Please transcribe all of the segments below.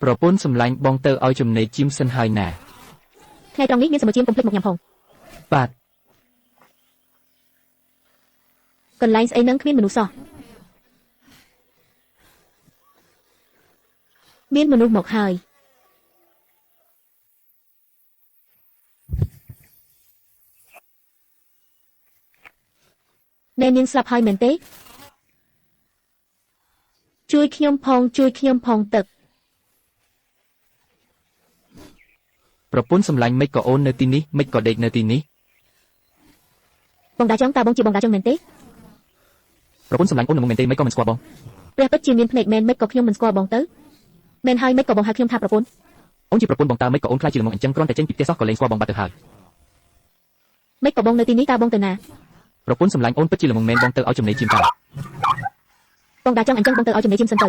ប្រពន្ធសម្លាញ់បងទៅឲ្យចំណេះជីមសិនហើយណាថ្ងៃត្រង់នេះមានសមាជិកកុំភ្លេចមកញ៉ាំផងបាទកន្លែងស្អីនឹងគ្មានមនុស្សសោះមានមនុស្សមកហើយអ្នកនាងស្លាប់ហើយមែនទេជួយខ្ញុំផងទឹកប្រពន្ធសម្លាញ់មិនក៏អូននៅទីនេះមិនក៏ដេកនៅទីនេះបងតាចង់តើបងជាបងតាចង់មែនទេប្រពន្ធសម្លាញ់អូននឹងមែនទេមិនក៏មិនស្គាល់បងព្រះពិតជាមានភ្នែកមែនមិនក៏ខ្ញុំមិនស្គាល់បងទៅមែនហើយមិនក៏បងហៅខ្ញុំថាប្រពន្ធអូនជាប្រពន្ធបងតើមិនក៏អូនខ្លាចជាល្ងងអញ្ចឹងគ្រាន់តែចេញពីផ្ទះសោះក៏លែងស្គាល់បងបាត់ទៅហើយមិនក៏បងនៅទីនេះតើបងទៅណាប្រពន្ធសម្លាញ់អូនពិតជាល្ងងមែនបងទៅឲ្យចំណេះជីមតើបងតាចង់អញ្ចឹងបងទៅឲ្យចំណេះជីមសិនទៅ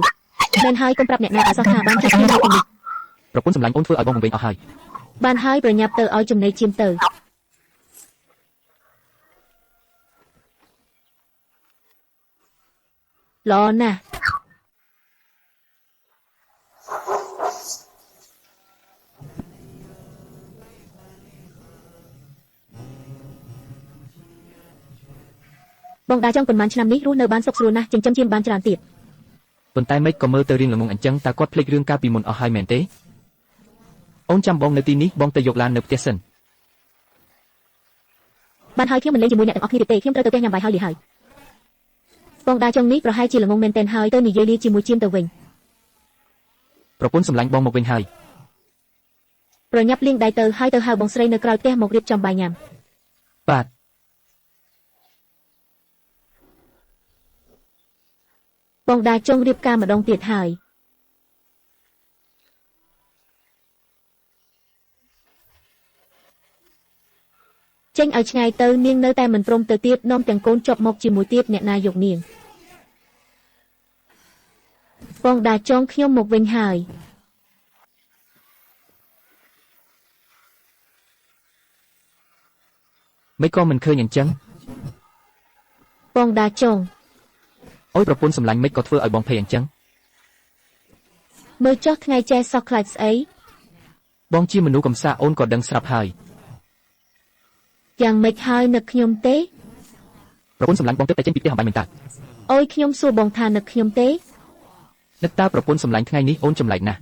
មែនហើយកុំប្រាប់អ្នកណាអសោះថាបានជួបគ្នានៅទីនេះប្រពន្ធសម្លាញ់អូនធ្វើឲ្យបងវិញអស់ហើយបានហើយប្រញាប់ទៅឲ្យចំណេះជីមទៅល្អណាស់បងតាចង់ប៉ុន្មានឆ្នាំនេះរស់នៅបានសុខស្រួលណាស់ចិញ្ចឹមជៀមបានច្រើនទៀតប៉ុន្តែមិនក៏មើលទៅរៀងល្ងងអញ្ចឹងតើគាត់ភ្លេចរឿងកាលពីមុនអស់ហើយមែនទេអូនចាំបងនៅទីនេះបងទៅយកឡាននៅផ្ទះសិនបានហើយខ្ញុំមិនលេងជាមួយអ្នកទាំងអស់គ្នាទេខ្ញុំត្រូវទៅផ្ទះញ៉ាំបាយហើយលីហើយបងតាចង់នេះប្រហែលជាល្ងងមែនតែនហើយទៅនិយាយលាជាមួយជៀមទៅវិញប្រពន្ធសម្លាញ់បងមកវិញហើយប្រញាប់លាងដៃទៅហើយទៅហៅបងស្រីនៅក្រៅផ្ទះមករៀបចំបាយញ៉ាំបាទបងតាចង់រៀបការម្ដងទៀតហើយចេញឲ្យឆ្ងាយទៅនាងនៅតែមិនព្រមទៅទៀតនាំទាំងកូនជាប់មកជាមួយទៀតអ្នកណាយកនាងបងតាចង់ខ្ញុំមកវិញហើយមិនក៏មិនឃើញអញ្ចឹងបងតាចង់អូយប្រពន្ធសម្លាញ់មិនក៏ធ្វើឲ្យបងភ័យអញ្ចឹងមើលចុះថ្ងៃចេះសោះខ្លាចស្អីបងជាមនុស្សកំសាអូនក៏ដឹងស្រាប់ហើយយ៉ាងម៉េចហើយនឹកខ្ញុំទេប្រពន្ធសម្លាញ់បងទៅតែចេញពីផ្ទះអំបញ្ញមែនតើអូយខ្ញុំសួរបងថានឹកខ្ញុំទេនឹកតើប្រពន្ធសម្លាញ់ថ្ងៃនេះអូនចម្លែកណាស់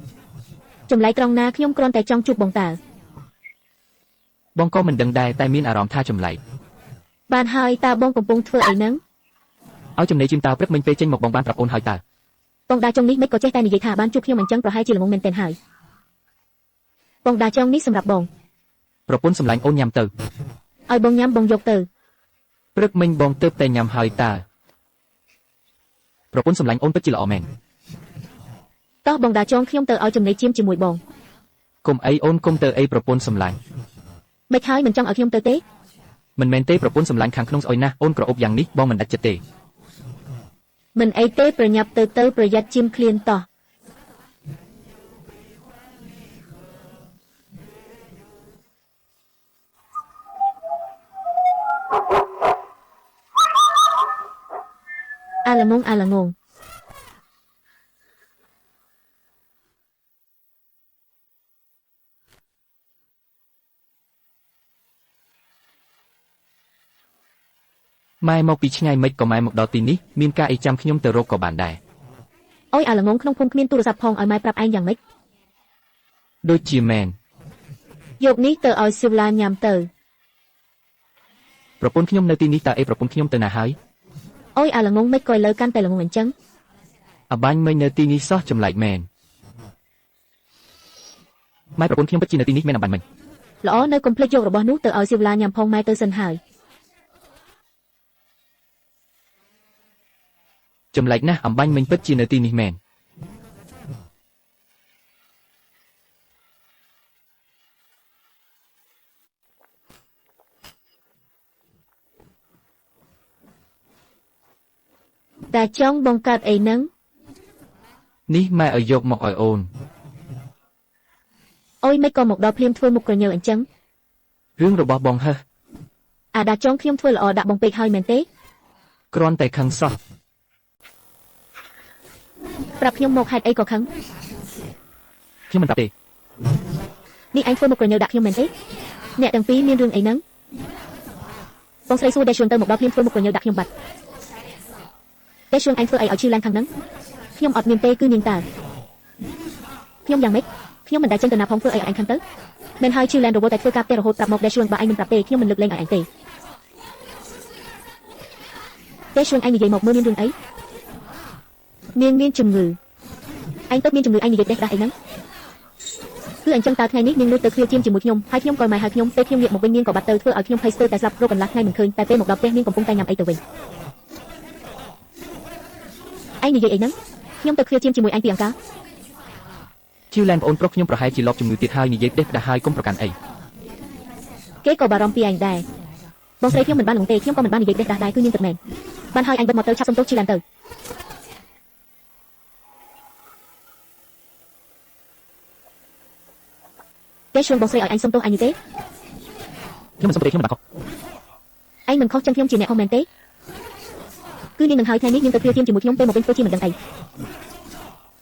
ចម្លែកត្រង់ណាខ្ញុំគ្រាន់តែចង់ជួបបងតើបងក៏មិនដឹងដែរតែមានអារម្មណ៍ថាចម្លែកបានហើយតើបងកំពុងធ្វើអីហ្នឹងឲ្យចំណេះជីមតើព្រឹកមិញពេលចេញមកបងបានប្រាប់អូនហើយតើបងតាចង់នេះមិនក៏ចេះតែនិយាយថាបានជួបខ្ញុំអញ្ចឹងប្រហែលជាល្ងងមែនតែនហើយបងតាចង់នេះសម្រាប់បងប្រពន្ធសម្លាញ់អូនញ៉ាំទៅឲ្យបងញ៉ាំបងយកទៅព្រឹកមិញបងទើបតែញ៉ាំហើយតើប្រពន្ធសម្លាញ់អូនពិតជាល្អមែនតោះបងតាចង់ខ្ញុំទៅឲ្យចំណេះជីមជាមួយបងកុំអីអូនកុំទៅអីប្រពន្ធសម្លាញ់មិនហើយមិនចង់ឲ្យខ្ញុំទៅទេមិនមែនទេប្រពន្ធសម្លាញ់ខាងក្នុងស្អុយណាស់អូនក្រអូបយ៉ាងនេះបងមិនដាច់ចិត្តទេមិនអីទេប្រញាប់ទៅប្រយ័ត្នជីមឃ្លានតោះអាឡងងម៉ែមកពីឆ្ងាយមិនក៏ម៉ែមកដល់ទីនេះមានការអីចាំខ្ញុំទៅរកក៏បានដែរអូយអាឡងងក្នុងភូមិគ្មានទូរស័ព្ទផងឲ្យម៉ែប្រាប់ឯងយ៉ាងម៉េចដូចជាមែនយកនេះទៅឲ្យស៊ីវឡាញ៉ាំទៅប្រពន្ធខ្ញុំនៅទីនេះតើអីប្រពន្ធខ្ញុំទៅណាហើយអូយអាឡងងមិនក៏ឥឡូវកាន់តែល្ងងអញ្ចឹងអបាញ់មិននៅទីនេះសោះចម្លែកមែនម៉ែប្រពន្ធខ្ញុំពិតជានៅទីនេះមែនអបាញ់មិនល្អនៅកុំភ្លេចយករបស់នោះទៅឲ្យស៊ីវឡាញ៉ាំផងម៉ែទៅសិនហើយចម្លែកណាស់អំបាញ់មិញពិតជានៅទីនេះមែនតាចង់បង្កើតអីហ្នឹងនេះម៉ែឲ្យយកមកឲ្យអូនអូយមិនក៏មកដល់ភ្លាមធ្វើមុខក្រញើអញ្ចឹងរឿងរបស់បងហឺអាដាចង់ខ្ញុំធ្វើល្អដាក់បងពេកហើយមែនទេគ្រាន់តែខឹងសោះប្រាប់ខ្ញុំមកហេតុអីក៏ខឹង ខ្ញុំមិនប្រាប់ទេ នេះឯងធ្វើមកប្រញើដាក់ខ្ញុំមែនទេអ្នកទាំងពីរមានរឿងអីហ្នឹងបងស្រីសួរដេឈួនទៅមកដល់ភ្លាមធ្វើមកប្រញើដាក់ខ្ញុំបាត់ដេឈួនឯងធ្វើអីឲ្យឈឺឡើងខាងហ្នឹងខ្ញុំអត់មានទេគឺនាងតើខ្ញុំយ៉ាងម៉េចខ្ញុំមិនដែលចេញទៅណាផងធ្វើអីឲ្យឯងខាងទៅមិនហើយឈឺឡើងរវល់តែធ្វើការផ្ទះរហូតប្រាប់មកដេឈួនបើឯងមិនប្រាប់ទេខ្ញុំមិនលើកលែងឲ្យឯងទេដេឈួនឯងនិយាយមកមើលមានរឿងអីនាងមានជំងឺឯងទៅមានជំងឺឯងនិយាយដេះដាស់អីហ្នឹងគឺអញ្ចឹងតើថ្ងៃនេះនាងលើកទៅគ្រាជាជាមួយខ្ញុំហើយខ្ញុំក៏មកហៅខ្ញុំពេលខ្ញុំងាកមកវិញនាងក៏បាត់ទៅធ្វើឲ្យខ្ញុំភ័យស្ទើរតែស្លាប់គ្រប់កន្លះថ្ងៃមិនឃើញតែពេលមកដល់ផ្ទះនាងកំពុងតែញ៉ាំអីទៅវិញឯងនិយាយអីហ្នឹងខ្ញុំទៅគ្រាជាមួយឯងពីអង្ការ ឈឺឡើងបងប្រុសខ្ញុំប្រហែលជាលបជំងឺទៀតហើយនិយាយដេះដាស់ហើយកុំប្រកាន់អី គេក៏បារម្ភពីឯងដែរបងស្រីខ្ញុំមិនបានលងទេខ្ញុំក៏មិនបាននិយាយដេះដាស់ដែរគឺនាងពិតមែនបានហើយអញបិទមកទៅឆាប់សុំទោសឈឺឡើងទៅគេជឿបងស្រីឲ្យអញសុំទោសអញទេ ខ្ញុំមិនសុំទេខ្ញុំមិនបានខុស ឯងមិនខុសចឹងខ្ញុំជាអ្នកខុសមែនទេគឺនាងនឹងហើយថ្ងៃនេះនាងទៅគ្រាជាមួយខ្ញុំពេលមកវិញធ្វើជាមិនដឹងអី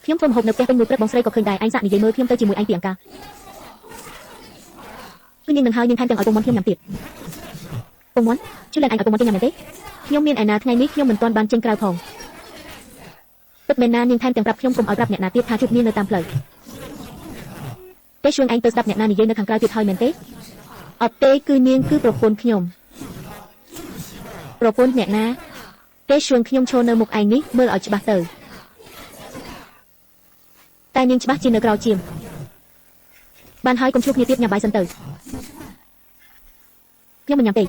ខ្ញុំធ្វើម្ហូបនៅផ្ទះពេញមួយព្រឹកបងស្រីក៏ឃើញដែរឯងសាក់និយាយមើលខ្ញុំទៅជាមួយឯងពីអង្ការគឺនាងនឹងហើយនាងថែមទាំងឲ្យពងមាន់ខ្ញុំញ៉ាំទៀតពងមាន់ជឿឡើងឯងឲ្យពងមាន់គេញ៉ាំមែនទេខ្ញុំមានឯណាថ្ងៃនេះខ្ញុំមិនទាន់បានចេញក្រៅផងពិតមែនណានាងថែមទាំងប្រាប់ខ្ញុំកុំឲ្យប្រាប់អ្នកណាទៀតថាជួបនាងនៅតាមផ្លូវតែជឿឯងទៅស្ដាប់អ្នកណានិយាយនៅខាងក្រៅទៀតហើយមែនទេអត់ទេគឺនាងគឺប្រពន្ធខ្ញុំប្រពន្ធអ្នកណាទេជឿខ្ញុំឈរនៅមុខឯងនេះមើលឲ្យច្បាស់ទៅតែនាងច្បាស់ជានៅក្រៅជាមបានហើយកុំជួបគ្នាទៀតញ៉ាំបាយសិនទៅខ្ញុំមិនញ៉ាំទេ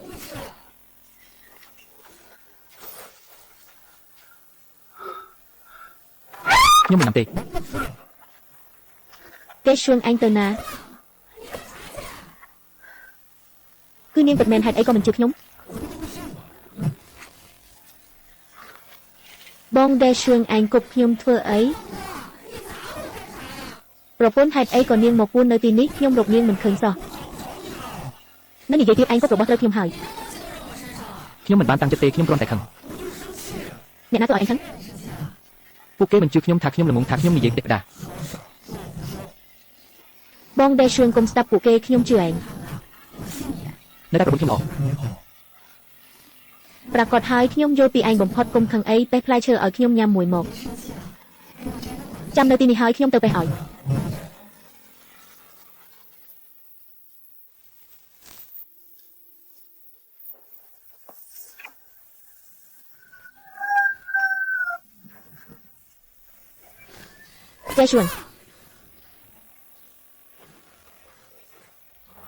ខ្ញុំមិនញ៉ាំទេ ទេជឿឯងទៅណាគឺនាងពិតមែនហេតុអីក៏មិនជឿខ្ញុំបងដែលជឿឯងគប់ខ្ញុំធ្វើអីប្រពន្ធហេតុអីក៏នាងមកពួននៅទីនេះខ្ញុំរកនាងមិនឃើញសោះនៅនិយាយទៀតឯងគប់របស់ត្រូវខ្ញុំហើយ ខ្ញុំមិនបានតាំងចិត្តទេខ្ញុំគ្រាន់តែខឹង អ្នកណាទៅឲ្យឯងខឹង ពួកគេមិនជឿខ្ញុំថាខ្ញុំល្ងងថាខ្ញុំនិយាយដេះដាស់ បងដែលជឿកុំស្ដាប់ពួកគេខ្ញុំជឿឯង នៅតែប្រពន្ធខ្ញុំល្អ ប្រកាសហើយខ្ញុំយល់ពីឯងបំផុតកុំខឹងអីបេះផ្លែឈើឲ្យខ្ញុំញ៉ាំមួយមកចាំនៅទីនេះហើយខ្ញុំទៅបេះឲ្យតែជឿ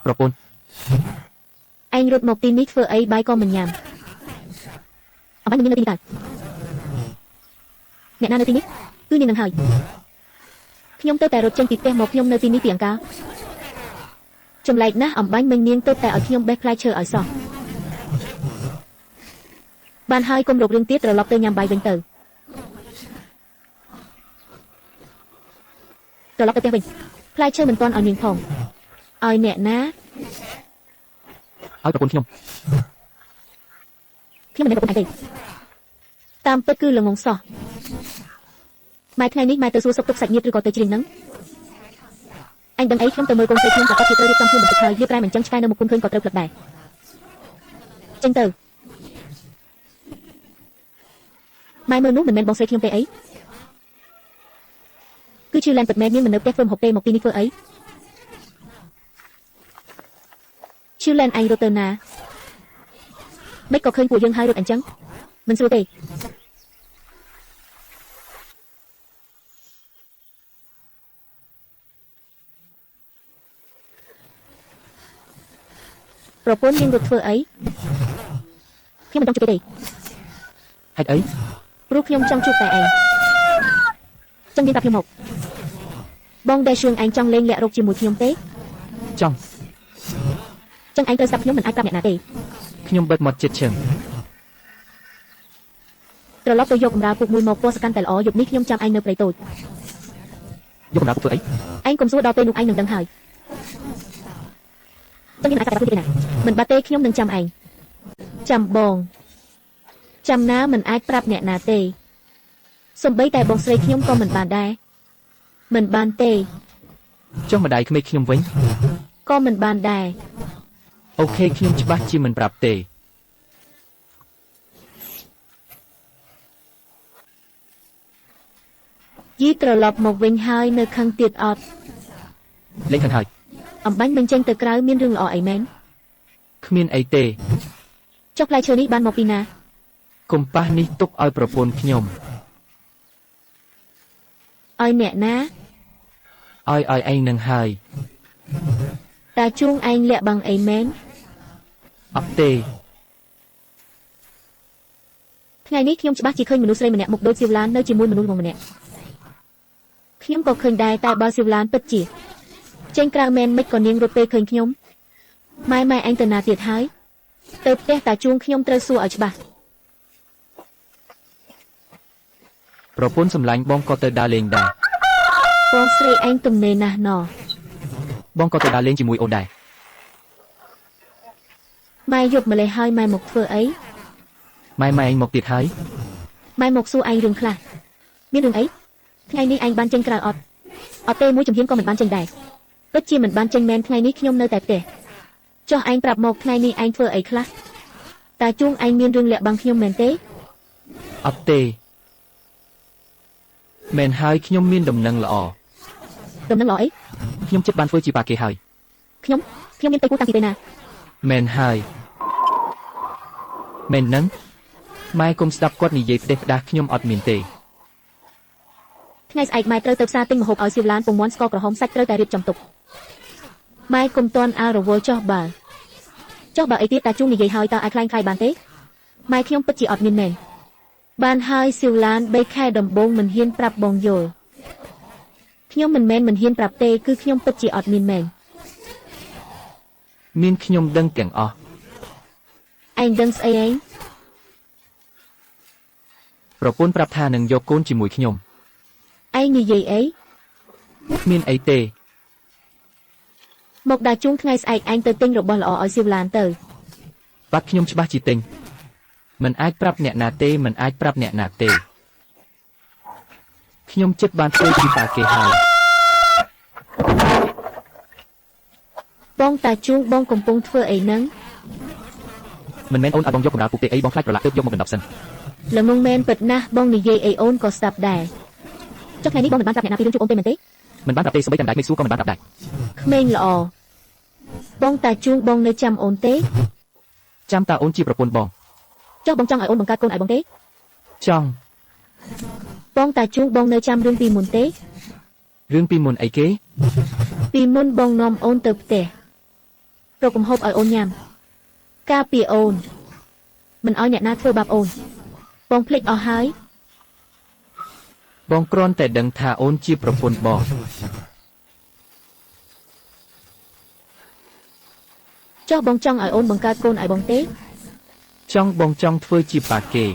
ប្រពន្ធ ឯងរត់មកទីនេះធ្វើអីបាយក៏មិនញ៉ាំអបាញ់មិនមាននៅទីនេះតើអ្នកណានៅទីនេះគឺនាងនឹងហើយខ្ញុំទៅតែរត់ចេញពីផ្ទះមកខ្ញុំនៅទីនេះពីអង្ការចម្លែកណាស់អំបាញ់មិញនាងទៅតែឲ្យខ្ញុំបេះផ្លែឈើឲ្យសោះបានហើយកុំរករឿងទៀតត្រឡប់ទៅញ៉ាំបាយវិញទៅត្រឡប់ទៅផ្ទះវិញផ្លែឈើមិនទាន់ឲ្យនាងផងឲ្យអ្នកណា ឲ្យប្រពន្ធខ្ញុំ ខ្ញុំមិនមែនប្រពន្ធឯងទេតាមពិតគឺល្ងងសោះម៉ែថ្ងៃនេះម៉ែទៅសួរសុខទុក្ខសាច់ញាតិឬក៏ទៅជ្រៀងហ្នឹងអញដឹងអីខ្ញុំទៅមើលកូនស្រីខ្ញុំប្រកាសជាត្រូវរៀបចំខ្លួនបន្តិចហើយលៀបប្រែមិនចឹងឆ្កែនៅមុខគុំឃើញក៏ត្រូវផ្លឹកដែរចេញទៅម៉ែមើលនោះមិនមែនបងស្រីខ្ញុំទេអីគឺជឿលែនពិតមែននាងមិននៅផ្ទះធ្វើម្ហូបទេមកទីនេះធ្វើអីជឿលែនឯងរត់ទៅណាមិនក៏ឃើញពួកយើងហើយរត់អញ្ចឹងមិនស្រួលទេប្រពន្ធនាងរត់ធ្វើអីខ្ញុំមិនចង់ជួបទេ ហេតុអី ព្រោះខ្ញុំចង់ជួបតែឯងចឹងនាងប្រាប់ខ្ញុំមកបងដែលជឿឯងចង់លេងលាក់រកជាមួយខ្ញុំទេ ចង់ ចឹងឯងត្រូវស្ដាប់ខ្ញុំមិនអាចប្រាប់អ្នកណាទេ ខ្ញុំបិទមាត់ចិត្តឈឹង ត្រឡប់ទៅយកកម្រាលពូកមួយមកពណ៌សកាន់តែល្អយប់នេះខ្ញុំចាំឯងនៅព្រៃតូច យកកម្រាលធ្វើអី ឯងកុំសួរដល់ពេលនោះឯងនឹងដឹងហើយចឹងយើងអាចប្រាប់ខ្លួនទេណាមិនបាត់ទេខ្ញុំនឹងចាំឯងចាំបងចាំណាមិនអាចប្រាប់អ្នកណាទេសំបីតែបងស្រីខ្ញុំក៏មិនបានដែរមិនបានទេ ចុះម្ដាយក្មេកខ្ញុំវិញ ក៏មិនបានដែរ អូខេខ្ញុំច្បាស់ជាមិនប្រាប់ទេ យីត្រឡប់មកវិញហើយនៅខឹងទៀតអត់ លេងខាងហើយ អំបាញ់បញ្ចេញទៅក្រៅមានរឿងល្អអីមែន គ្មានអីទេ ចុះផ្លែឈើនេះបានមកពីណា កុំប៉ះនេះទុកឲ្យប្រពន្ធខ្ញុំ ឲ្យអ្នកណា ឲ្យឯងនឹងហើយ តាជួងឯងលាក់បាំងអីមែន អត់ទេ ថ្ងៃនេះខ្ញុំច្បាស់ជាឃើញមនុស្សស្រីម្នាក់មុខដូចសៀវឡាននៅជាមួយមនុស្សម្នាក់ខ្ញុំក៏ឃើញដែរតែបើសៀវឡានពិតជាចេញក្រៅមែនមិនក៏នាងរត់ពេលឃើញខ្ញុំម៉ែឯងទៅណាទៀតហើយទៅផ្ទះតាជួងខ្ញុំត្រូវសួរឲ្យច្បាស់ ប្រពន្ធសម្លាញ់បងក៏ទៅដើរលេងដែរ បងស្រីឯងទំនេរណាស់ណោះ បងក៏ទៅដើរលេងជាមួយអូនដែរ ម៉ែយប់ម្លេះហើយម៉ែមកធ្វើអី ម៉ែឯងមកទៀតហើយ ម៉ែមកសួរឯងរឿងខ្លះមានរឿងអីថ្ងៃនេះឯងបានចេញក្រៅអត់អត់ទេមួយជំហានក៏មិនបានចេញដែរពិតជាមិនបានចេញមែនថ្ងៃនេះខ្ញុំនៅតែផ្ទះចុះឯងប្រាប់មកថ្ងៃនេះឯងធ្វើអីខ្លះតាជួងឯងមានរឿងលាក់បាំងខ្ញុំមែនទេ អត់ទេមែនហើយខ្ញុំមានដំណឹងល្អ ដំណឹងល្អអី ខ្ញុំចិត្តបានធ្វើជាបាគេហើយ ខ្ញុំមានទៅគូតាំងពីពេលណា មែនហើយមែនហ្នឹងម៉ែកុំស្ដាប់គាត់និយាយផ្ដេសផ្ដាសខ្ញុំអត់មានទេ ថ្ងៃស្អែកម៉ែត្រូវទៅផ្សារទិញម្ហូបឲ្យសៀវឡានពងមាន់ស្ករក្រហមសាច់ត្រូវតែរៀបចំទុកម៉ែកុំតន់អារវល់ចុះបើអីទៀតតាជួងនិយាយហើយតើអាចខ្លាំងបានទេម៉ែខ្ញុំពិតជាអត់មានមែនបានហើយសៀវឡាន3ខែដំបូងមិនហ៊ានប្រាប់បងយល់ខ្ញុំមិនមែនមិនហ៊ានប្រាប់ទេគឺខ្ញុំពិតជាអត់មានមែន មានខ្ញុំដឹងទាំងអស់ ឯងដឹងស្អីឯង ប្រពន្ធប្រាប់ថានឹងយកកូនជាមួយខ្ញុំ ឯងនិយាយអី គ្មានអីទេ មកដាជួងថ្ងៃស្អែកឯងទៅទិញរបស់ល្អឲ្យសៀវឡានទៅ បាត់ខ្ញុំច្បាស់ជាទិញមិនអាចប្រាប់អ្នកណាទេមិនអាចប្រាប់អ្នកណាទេខ្ញុំចិត្តបានធ្វើពីតាគេហើយ បងតាជួងបងកំពុងធ្វើអីហ្នឹង មិនមែនអូនឲ្យបងយកកម្ដៅពុកទេអីបងខ្លាចប្រឡាក់ទើបយកមកបណ្ដប់សិន ល្ងងមែនពិតណាស់បងនិយាយអីអូនក៏ស្ដាប់ដែរចុះថ្ងៃនេះបងមិនបានប្រាប់អ្នកណាពីរឿងជួបអូនទេមែនទេ មិនបានប្រាប់ទេសូម្បីតែម្ដាយមេសួរក៏មិនបានប្រាប់ដែរ ក្មេងល្អបងតាជួងបងនៅចាំអូនទេ ចាំតាអូនជាប្រពន្ធបង ចុះបងចង់ឲ្យអូនបង្កើតកូនឲ្យបងទេ ចង់ បងតាជួងបងនៅចាំរឿងពីមុនទេ រឿងពីមុនអីគេ ពីមុនបងនាំអូនទៅផ្ទះរកកំហូបឲ្យអូនញ៉ាំការពារអូនមិនឲ្យអ្នកណាធ្វើបាបអូនបងភ្លេចអស់ហើយ បងគ្រាន់តែដឹងថាអូនជាប្រពន្ធបង ចុះបងចង់ឲ្យអូនបង្កើតកូនឲ្យបងទេ ចង់បងចង់ធ្វើជាបាគេ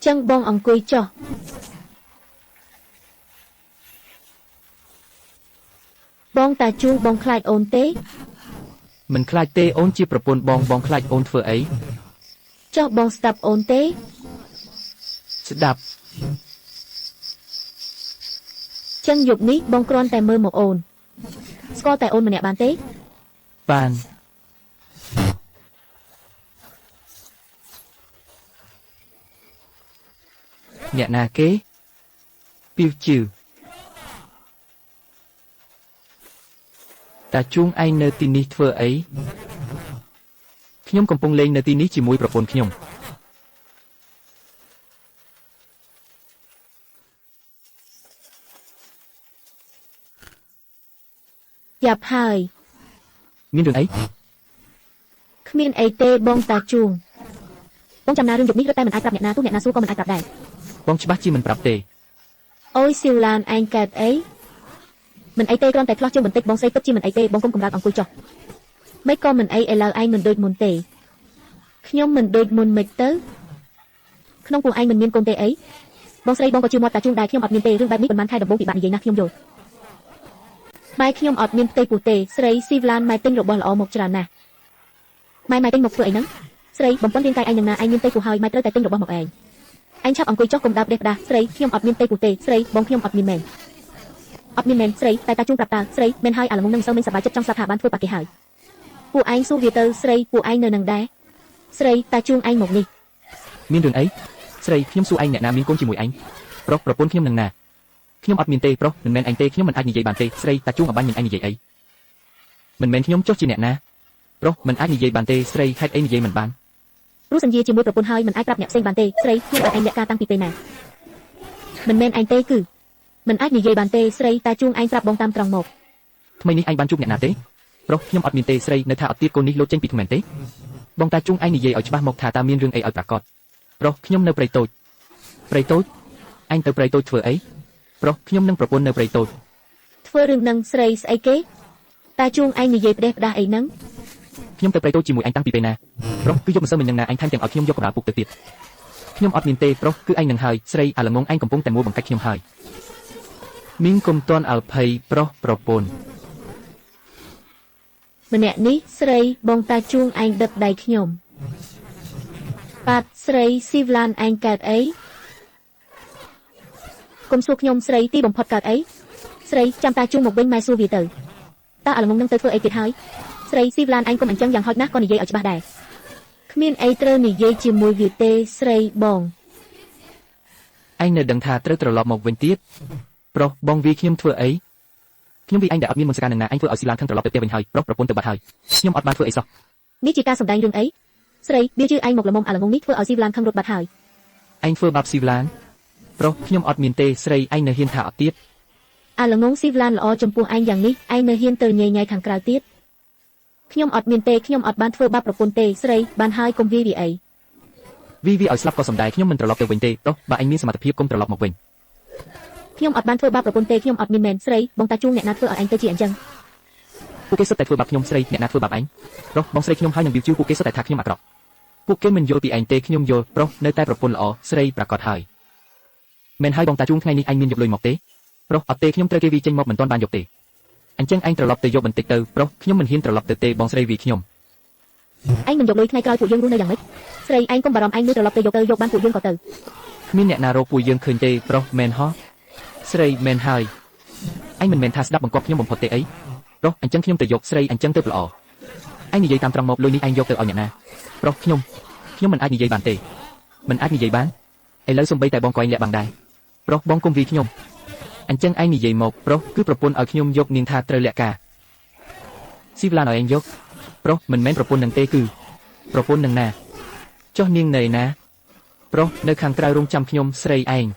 ចឹងបងអង្គុយចុះបងតាជួងបងខ្លាចអូនទេ មិនខ្លាចទេអូនជាប្រពន្ធបងបងខ្លាចអូនធ្វើអី ចុះបងស្ដាប់អូនទេ ស្ដាប់ ចឹងយប់នេះបងគ្រាន់តែមើលមកអូនស្គាល់តែអូនម្នាក់បានទេ បាន អ្នកណាគេពីវជឺតាជួងឯងនៅទីនេះធ្វើអីខ្ញុំកំពុងលេងនៅទីនេះជាមួយប្រពន្ធខ្ញុំ យ៉ាប់ហើយ មានរឿងអី គ្មានអីទេបងតាជួងបងចាំណារឿងយប់នេះរត់តែមិនអាចប្រាប់អ្នកណាទោះអ្នកណាសួរក៏មិនអាចប្រាប់ដែរ បងច្បាស់ជាមិនប្រាប់ទេ អូយសៀវឡានឯងកើតអីមិនអីទេគ្រាន់តែខ្លោះជើងបន្តិចបងស្រីពិតជាមិនអីទេបងកុំកម្រើកអង្គុយចុះមិនក៏មិនអីឥឡូវឯងមិនដូចមុនទេខ្ញុំមិនដូចមុនមិនទៅក្នុងពួកឯងមិនមានកូនទេអីបងស្រីបងក៏ជឿមាត់តាជួងដែរខ្ញុំអត់មានទេរឿងបែបនេះប៉ុន្មានខែដំបូងពិបាកនិយាយណាស់ខ្ញុំយល់ម៉ែខ្ញុំអត់មានផ្ទៃពោះទេស្រីសៀវឡានម៉ែទិញរបស់ល្អមកច្រើនណាស់ម៉ែទិញមកធ្វើអីហ្នឹងស្រីបំពេញរាងកាយឯងនឹងណាឯងមានផ្ទៃពោះហើយម៉ែត្រូវតែទិញរបស់មកឯងឆាប់អង្គុយចុះកុំដើរផ្ដេសផ្ដាសស្រីខ្ញុំអត់មានផ្ទៃពោះទេស្រីបងខ្ញុំអត់មានមែន អត់មានមែនស្រីតែតាជួងប្រាប់តើស្រីមែនហើយអាល្ងងនឹងមិនសូវមានសប្បាយចិត្តចង់ស្លាប់ថាបានធ្វើបាបគេហើយពួកឯងសួរវាទៅស្រីពួកឯងនៅនឹងដែរស្រីតាជួងឯងមកនេះ មានរឿងអីស្រីខ្ញុំសួរឯងអ្នកណាមានកូនជាមួយឯងប្រុសប្រពន្ធខ្ញុំនឹងណាខ្ញុំអត់មានទេប្រុសមិនមែនឯងទេខ្ញុំមិនអាចនិយាយបានទេស្រីតាជួងអបាញ់នឹងឯងនិយាយអីមិនមែនខ្ញុំចុះជាអ្នកណាប្រុសមិនអាចនិយាយបានទេស្រីហេតុអីនិយាយមិនបាន ព្រោះសន្យាជាមួយប្រពន្ធហើយមិនអាចប្រាប់អ្នកផ្សេងបានទេស្រីខ្ញុំឲ្យឯងលាក់ការតាំងពីពេលណាមិនមែនឯងទេគឺមិនអាចនិយាយបានទេស្រីតាជួងឯងប្រាប់បងតាមត្រង់មក ថ្មីនេះឯងបានជួបអ្នកណាទេប្រុសខ្ញុំអត់មានទេស្រីនៅថាអត់ទៀតកូននេះលោតចេញពីថ្មមែនទេបងតាជួងឯងនិយាយឲ្យច្បាស់មកថាតើមានរឿងអីឲ្យប្រាកដប្រុសខ្ញុំនៅព្រៃតូចឯងទៅព្រៃតូចធ្វើអីប្រុសខ្ញុំនឹងប្រពន្ធនៅព្រៃតូច ធ្វើរឿងនឹងស្រីស្អីគេតាជួងឯងនិយាយផ្ដេសផ្ដាស់អីហ្នឹង ខ្ញុំទៅព្រៃតូចជាមួយឯងតាំងពីពេលណាប្រុសគឺយកម្សិលមិញនឹងណាឯងថែមទាំងឲ្យខ្ញុំយកកណ្ដាលពុកទៅទៀតខ្ញុំអត់មានទេប្រុសគឺឯងនឹងហើយស្រីអាល្ងងឯងកំពុងតែមួបង្កាច់ខ្ញុំហើយមីងកុំតន់អល់ភ័យប្រុសប្រពន្ធ ម្នាក់នេះស្រីបងតាជួងឯងដឹកដៃខ្ញុំប៉ាត់ស្រីស៊ីវឡានឯងកើតអីកុំសួរខ្ញុំស្រីទីបំផុតកើតអីស្រីចាំតាជួងមកវិញម៉ែសួរវាទៅតើអាល្ងងនឹងទៅធ្វើអីទៀតហើយស្រីស៊ីវឡានឯងកុំអញ្ចឹងយ៉ាងហោចណាស់ក៏និយាយឲ្យច្បាស់ដែរគ្មានអីត្រូវនិយាយជាមួយវាទេស្រីបង ឯងនៅដឹងថាត្រូវត្រឡប់មកវិញទៀតប្រុសបងវាខ្ញុំធ្វើអីខ្ញុំវាឯងដែលអត់មានមន្តសការនឹងណាឯងធ្វើឲ្យស៊ីឡានខឹងត្រឡប់ទៅផ្ទះវិញហើយប្រុសប្រពន្ធទៅបាត់ហើយខ្ញុំអត់បានធ្វើអីសោះ នេះជាការសម្ដែងរឿងអីស្រីវាជឿឯងមកល្មមអាល្ងងនេះធ្វើឲ្យស៊ីវឡានខឹងរត់បាត់ហើយ ឯងធ្វើបាបស៊ីវឡានប្រុសខ្ញុំអត់មានទេស្រីឯងនៅហ៊ានថាអត់ទៀត អាល្ងងស៊ីវឡានល្អចំពោះឯងយ៉ាងនេះឯងនៅហ៊ានទៅញ៉ៃញ៉ៃខាងក្រៅទៀតខ្ញុំអត់មានទេខ្ញុំអត់បានធ្វើបាបប្រពន្ធទេស្រីបានហើយកុំវាយវាអី វាឲ្យស្លាប់ក៏សំដែងខ្ញុំមិនត្រឡប់ទៅវិញទេប្រុសបើឯងមានសមត្ថភាពកុំត្រឡប់មកវិញ ខ្ញុំអត់បានធ្វើបាបប្រពន្ធទេខ្ញុំអត់មានមែនស្រីបងតាជួងអ្នកណាធ្វើឲ្យឯងទៅជាអញ្ចឹង ពួកគេសុទ្ធតែធ្វើបាបខ្ញុំស្រីអ្នកណាធ្វើបាបឯងប្រុសបងស្រីខ្ញុំហើយនឹងវាជឿពួកគេសុទ្ធតែថាខ្ញុំអាក្រក់ពួកគេមិនយល់ពីឯងទេខ្ញុំយល់ប្រុសនៅតែប្រពន្ធល្អស្រីប្រកាសហើយមែនហើយបងតាជួងថ្ងៃនេះឯងមានយកលុយមកទេប្រុសអត់ទេខ្ញុំត្រូវគេវាចេញមកមិនទាន់បានយកទេអញ្ចឹងឯងត្រឡប់ទៅយកបន្តិចទៅប្រុសខ្ញុំមិនហ៊ានត្រឡប់ទៅទេបងស្រីវាខ្ញុំ ឯងមិនយកលុយថ្ងៃក្រោយពួកយើងរស់នៅយ៉ាងម៉េចស្រីឯងកុំបារម្ភឯងនឹងត្រឡប់ទៅយកបានពួកយើងក៏ទៅ គ្មានអ្នកណារកពួកយើងឃើញទេប្រុសមែនហ៎ស្រីមែនហើយឯងមិនមែនថាស្ដាប់បង្គាប់ខ្ញុំបំផុតទេអីប្រុសអញ្ចឹងខ្ញុំទៅយកស្រីអញ្ចឹងទៅល្អឯងនិយាយតាមត្រង់មកលុយនេះឯងយកទៅឲ្យអ្នកណាប្រុសខ្ញុំមិនអាចនិយាយបានទេមិនអាចនិយាយបានឥឡូវសំបីតែបងក៏ឯងលាក់បាំងដែរប្រុសបងគុំវាខ្ញុំអញ្ចឹងឯងនិយាយមកប្រុសគឺប្រពន្ធឲ្យខ្ញុំយកនាងថាត្រូវលាក់ការស៊ីវឡានឲ្យឯងយកប្រុសមិនមែនប្រពន្ធនឹងទេគឺប្រពន្ធនឹងណាចុះនាងនៅណាប្រុសនៅខាងក្រៅរោងចាំខ្ញុំស្រីឯង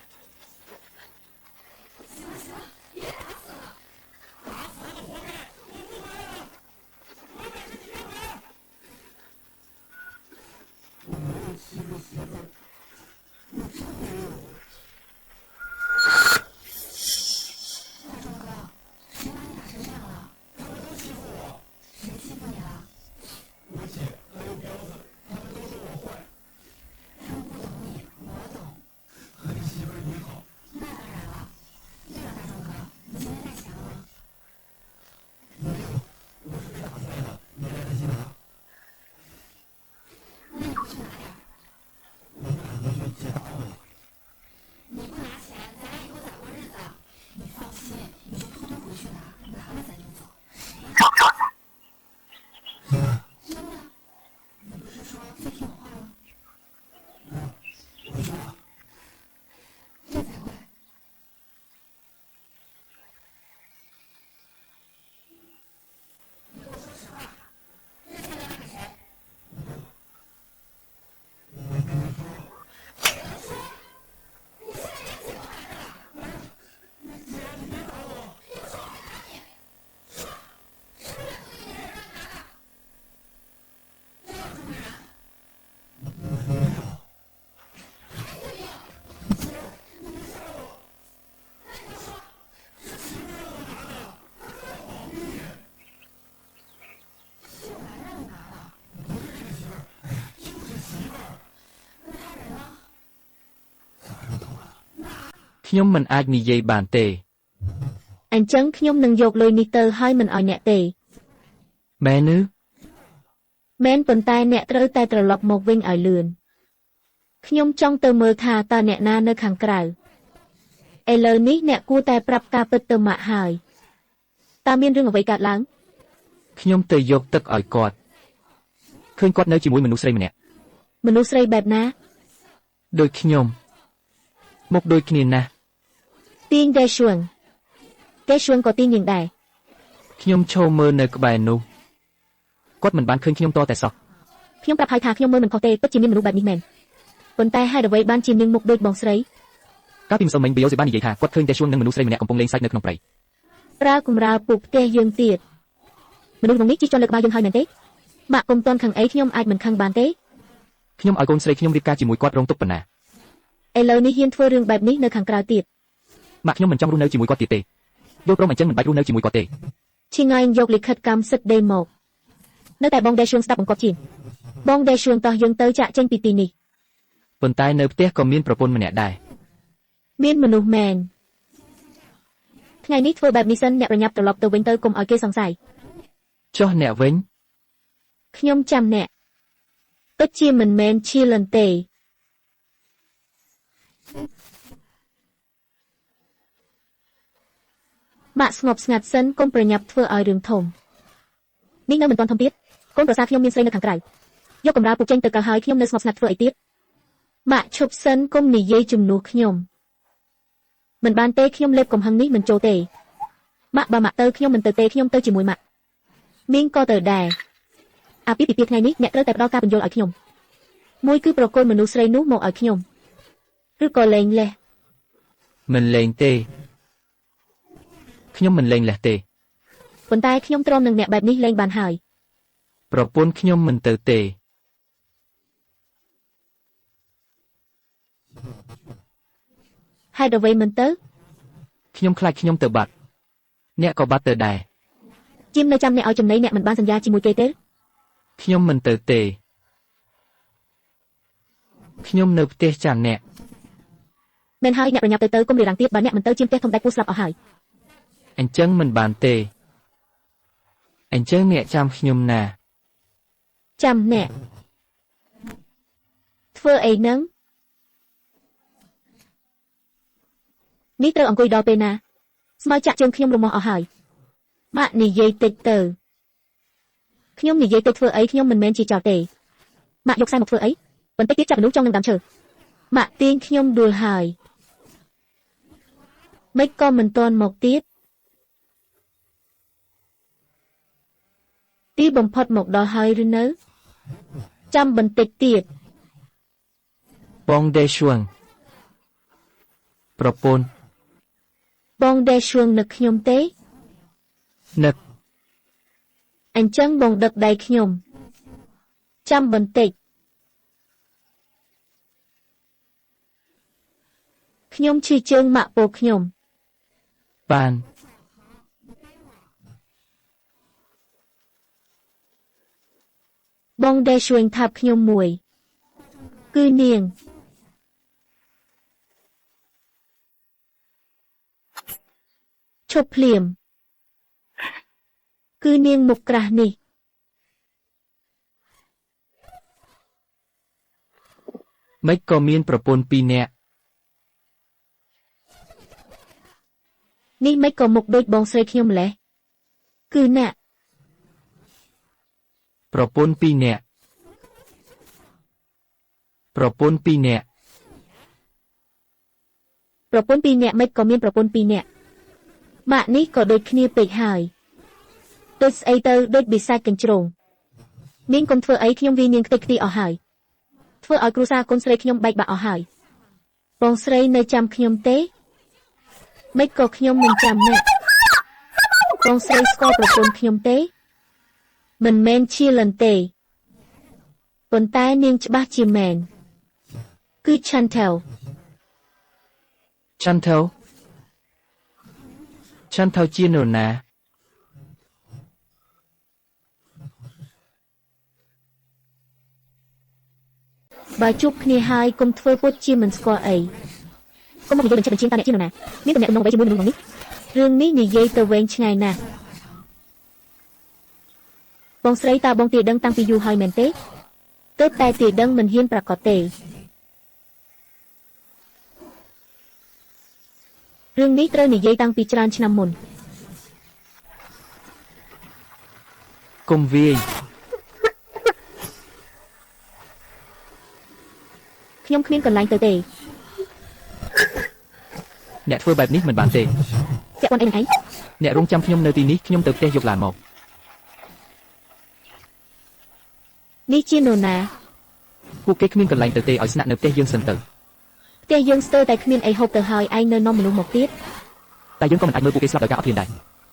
ខ្ញុំមិនអាចនិយាយបានទេ អញ្ចឹងខ្ញុំនឹងយកលុយនេះទៅហើយមិនឲ្យអ្នកទេ មែនឬ មែនប៉ុន្តែអ្នកត្រូវតែត្រឡប់មកវិញឲ្យលឿនខ្ញុំចង់ទៅមើលថាតើអ្នកណានៅខាងក្រៅ ឥឡូវនេះអ្នកគួរតែប្រាប់ការពិតទៅម៉ាក់ហើយតើមានរឿងអ្វីកើតឡើង ខ្ញុំទៅយកទឹកឲ្យគាត់ឃើញគាត់នៅជាមួយមនុស្សស្រីម្នាក់ មនុស្សស្រីបែបណា ដូចខ្ញុំមុខដូចគ្នាណាស់ ទាញតែឈួងតែឈួងក៏ទាញយ៉ាងដែរ ខ្ញុំឈរមើលនៅក្បែរនោះគាត់មិនបានឃើញខ្ញុំតតែសោះ ខ្ញុំប្រាប់ហើយថាខ្ញុំមើលមិនខុសទេពិតជាមានមនុស្សបែបនេះមែនប៉ុន្តែហេតុអ្វីបានជានាងមុខដូចបងស្រី កាលពីម្សិលមិញប៊ីយ៉ូសេបាននិយាយថាគាត់ឃើញតែជួងនឹងមនុស្សស្រីម្នាក់កំពុងលេងសើចនៅក្នុងព្រៃ ប្រើគំរាលពូកផ្ទះយើងទៀតមនុស្សក្នុងនេះជិះជាន់លើក្បាលយើងហើយមែនទេម៉ាក់កុំតន់ខឹងអីខ្ញុំអាចមិនខឹងបានទេ ខ្ញុំឲ្យកូនស្រីខ្ញុំរៀបការជាមួយគាត់រងទុក្ខប៉ុណ្ណា ឥឡូវនេះហ៊ានធ្វើរឿងបែបនេះនៅខាងក្រៅទៀត ម៉ាក់ខ្ញុំមិនចង់រស់នៅជាមួយគាត់ទៀតទេយល់ព្រមអញ្ចឹងមិនបាច់រស់នៅជាមួយគាត់ទេ ឈីងហើយយកលិខិតកម្មសិទ្ធិដេមកនៅតែបងដេឈួងស្ដាប់បង្កប់ជាងបងដេឈួងតោះយើងទៅចាក់ចេញពីទីនេះ ប៉ុន្តែនៅផ្ទះក៏មានប្រពន្ធម្នាក់ដែរ មានមនុស្សមែនថ្ងៃនេះធ្វើបែបនេះសិនអ្នកប្រញាប់ត្រឡប់ទៅវិញទៅកុំឲ្យគេសង្ស័យ ចុះអ្នកវិញ ខ្ញុំចាំអ្នកពិតជាមិនមែនឈៀលនទេម៉ាក់ស្ងប់ស្ងាត់សិនកុំប្រញាប់ធ្វើឲ្យរឿងធំនេះនៅមិនទាន់ធំទៀតកូនប្រសាខ្ញុំមានស្រីនៅខាងក្រៅយកកំរាលពុកចេញទៅកៅហើយខ្ញុំនៅស្ងប់ស្ងាត់ធ្វើអីទៀតម៉ាក់ឈប់សិនកុំនិយាយជំនួសខ្ញុំមិនបានទេខ្ញុំលេបកំហឹងនេះមិនចូលទេម៉ាក់បើម៉ាក់ទៅខ្ញុំមិនទៅទេខ្ញុំទៅជាមួយម៉ាក់មីងក៏ទៅដែរអាពីថ្ងៃនេះអ្នកត្រូវតែផ្ដល់ការពន្យល់ឲ្យខ្ញុំមួយគឺប្រកូនមនុស្សស្រីនោះមកឲ្យខ្ញុំឬក៏លេងលេះ មិនលេងទេខ្ញុំមិនលេងលេះទេ ប៉ុន្តែខ្ញុំទ្រាំនឹងអ្នកបែបនេះលេងបានហើយ ប្រពន្ធខ្ញុំមិនទៅទេ ហេតុអ្វីមិនទៅ ខ្ញុំខ្លាចខ្ញុំទៅបាត់អ្នកក៏បាត់ទៅដែរ ជីមនៅចាំអ្នកឲ្យចំណីអ្នកមិនបានសន្យាជាមួយគេទេ ខ្ញុំមិនទៅទេខ្ញុំនៅផ្ទះចាំអ្នក មែនហើយអ្នកប្រញាប់ទៅកុំរារាំងទៀតបើអ្នកមិនទៅជីមផ្ទះធំដាច់ពោះស្លាប់អស់ហើយ អញ្ចឹងមិនបានទេអញ្ចឹងអ្នកចាំខ្ញុំណា ចាំអ្នកធ្វើអីហ្នឹងនេះត្រូវអង្គុយដល់ពេលណាស្មៅចាក់ជើងខ្ញុំរមាស់អស់ហើយម៉ាក់និយាយតិចទៅខ្ញុំនិយាយតិចធ្វើអីខ្ញុំមិនមែនជាចោរទេម៉ាក់យកខ្សែមកធ្វើអីបន្តិចទៀតចាប់មនុស្សចង់នឹងដើមឈើម៉ាក់ទាញខ្ញុំដួលហើយមិនក៏មិនតន់មកទៀតទីបំផុតមកដល់ហើយឬនៅចាំបន្តិចទៀត បងដេឈួងប្រពន្ធ បងដេឈួងនឹកខ្ញុំទេ នឹក អញ្ចឹងបងដឹកដៃខ្ញុំចាំបន្តិចខ្ញុំឈឺជើងម៉ាក់ពោខ្ញុំ បាន បងដេឈួងថាបខ្ញុំមួយគឺនាងឈប់ភ្លាមគឺនាងមុខក្រាស់នេះ មិនក៏មានប្រពន្ធពីរនាក់ នេះមិនក៏មុខដូចបងស្រីខ្ញុំម្លេះគឺណាក់ ប្រពន្ធពីរនាក់ប្រពន្ធពីរនាក់ ប្រពន្ធពីរនាក់មិនក៏មានប្រពន្ធពីរនាក់ម៉ាក់នេះក៏ដូចគ្នាពេកហើយដូចស្អីទៅដូចបិសាចកញ្ជ្រោងនាងកុំធ្វើអីខ្ញុំវានាងខ្ទេចខ្ទីអស់ហើយធ្វើឲ្យគ្រួសារកូនស្រីខ្ញុំបែកបាក់អស់ហើយបងស្រីនៅចាំខ្ញុំទេមិនក៏ខ្ញុំមិនចាំអ្នកបងស្រីស្គាល់ប្រពន្ធខ្ញុំទេមិនមែនឈៀលនទេប៉ុន្តែនាងច្បាស់ជាមែនគឺ Chantel Chantel Chantel ជានរណា បើជួបគ្នាហើយកុំធ្វើពុតជាមិនស្គាល់អីកុំមកនិយាយបញ្ជាក់បញ្ជាតើអ្នកជានរណាមានតំណែងអ្វីជាមួយមនុស្សនេះរឿងនេះនិយាយទៅវែងឆ្ងាយណាស់បងស្រីតើបងទាដឹងតាំងពីយូរហើយមែនទេទើបតែទាដឹងមិនហ៊ានប្រកាសទេ រឿងនេះត្រូវនិយាយតាំងពីច្រើនឆ្នាំមុន កុំវាយ ខ្ញុំគ្មានកន្លែងទៅទេ អ្នកធ្វើបែបនេះមិនបានទេ ពាក់ព័ន្ធអីនឹងឯង អ្នករងចាំខ្ញុំនៅទីនេះខ្ញុំទៅផ្ទះយកឡានមក នេះជានរណា ពួកគេគ្មានកន្លែងទៅទេឲ្យស្នាក់នៅផ្ទះយើងសិនទៅ ផ្ទះយើងស្ទើរតែគ្មានអីហូបទៅហើយឯងនៅនាំមនុស្សមកទៀត តែយើងក៏មិនអាចមើលពួកគេស្លាប់ដោយការអត់ឃ្លានដែរ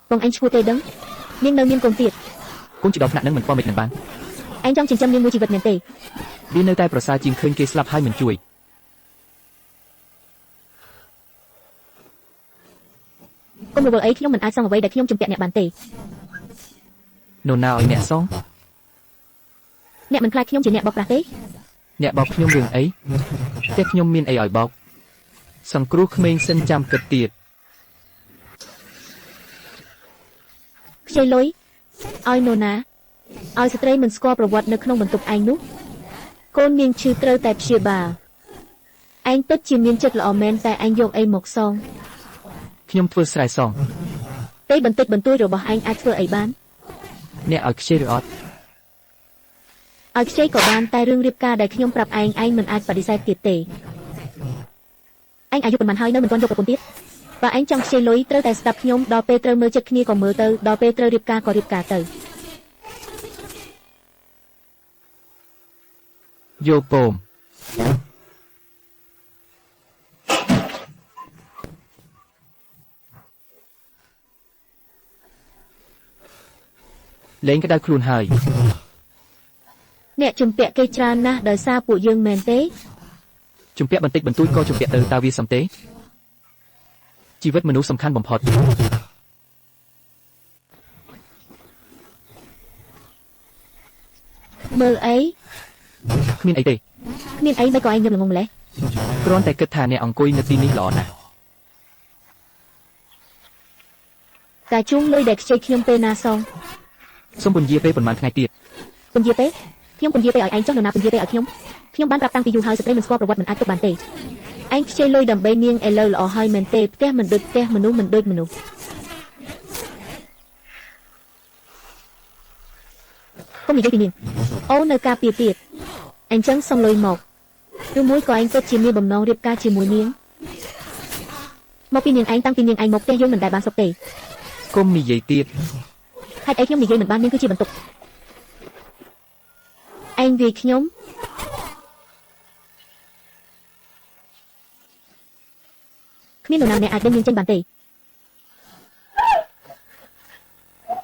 បងឯងឈ្មោះទេដឹងនាងនៅមានកូនទៀត កូនជីដូនថ្នាក់នឹងមិនស្គាល់មិនបាន ឯងចង់ចិញ្ចឹមនាងមួយជីវិតមែនទេ វានៅតែប្រសើរជាងឃើញគេស្លាប់ហើយមិនជួយ កុំរវល់អីខ្ញុំមិនអាចសងអ្វីដែលខ្ញុំជំពាក់អ្នកបានទេ នរណាឲ្យអ្នកសង អ្នកមិនខ្លាចខ្ញុំជាអ្នកបោកប្រាស់ទេ អ្នកបោកខ្ញុំរឿងអីផ្ទះខ្ញុំមានអីឲ្យបោកសង្គ្រោះក្មេងសិនចាំគិតទៀត ខ្ចីលុយឲ្យនរណាឲ្យស្ត្រីមិនស្គាល់ប្រវត្តិនៅក្នុងបន្ទប់ឯងនោះកូននាងឈឺត្រូវតែព្យាបាលឯងពិតជាមានចិត្តល្អមែនតែឯងយកអីមកសង ខ្ញុំធ្វើស្រែសង ពេលបន្តិចបន្តួចរបស់ឯងអាចធ្វើអីបាន អ្នកឲ្យខ្ជិលឬអត់ ឲ្យខ្ចីក៏បានតែរឿងរៀបការដែលខ្ញុំប្រាប់ឯងមិនអាចបដិសេធទៀតទេឯងអាយុប៉ុន្មានហើយនៅមិនទាន់យកប្រពន្ធទៀតបើឯងចង់ខ្ចីលុយត្រូវតែស្ដាប់ខ្ញុំដល់ពេលត្រូវមើលចិត្តគ្នាក៏មើលទៅដល់ពេលត្រូវរៀបការក៏រៀបការទៅ យកពមលេងក្តៅខ្លួនហើយ អ្នកជំពាក់គេច្រើនណាស់ដោយសារពួកយើងមែនទេ ជំពាក់បន្តិចបន្តួចក៏ជំពាក់ទៅតើវាសំទេជីវិតមនុស្សសំខាន់បំផុត មើលអី គ្មានអីទេ គ្មានអីមិនក៏ឯងងឹមល្ងងម្លេះ គ្រាន់តែគិតថាអ្នកអង្គុយនៅទីនេះល្អណាស់ តែជួងលុយដែលខ្ចីខ្ញុំពេលណាសង សូមពន្យាពេលប៉ុន្មានថ្ងៃទៀត ពន្យាទេខ្ញុំពន្យាទេឲ្យឯងចុះនរណាពន្យាទេឲ្យខ្ញុំបានប្រាប់តាំងពីយូរហើយស្ត្រីមិនស្គាល់ប្រវត្តិមិនអាចទុកបានទេឯងខ្ចីលុយដើម្បីនាងឥឡូវល្អហើយមែនទេផ្ទះមិនដូចផ្ទះមនុស្សមិនដូចមនុស្សកុំនិយាយពីនាងអូននៅការពារទៀតអញ្ចឹងសុំលុយមកឬមួយក៏ឯងគិតជាមានបំណងរៀបការជាមួយនាងមកពីនាងឯងតាំងពីនាងឯងមកផ្ទះយើងមិនដែលបានសុខទេ កុំនិយាយទៀត ហេតុអីខ្ញុំនិយាយមិនបាននាងគឺជាបន្ទុកឯងវាយខ្ញុំគ្មាននរណាម្នាក់អាចដឹងនាងចេញបានទេ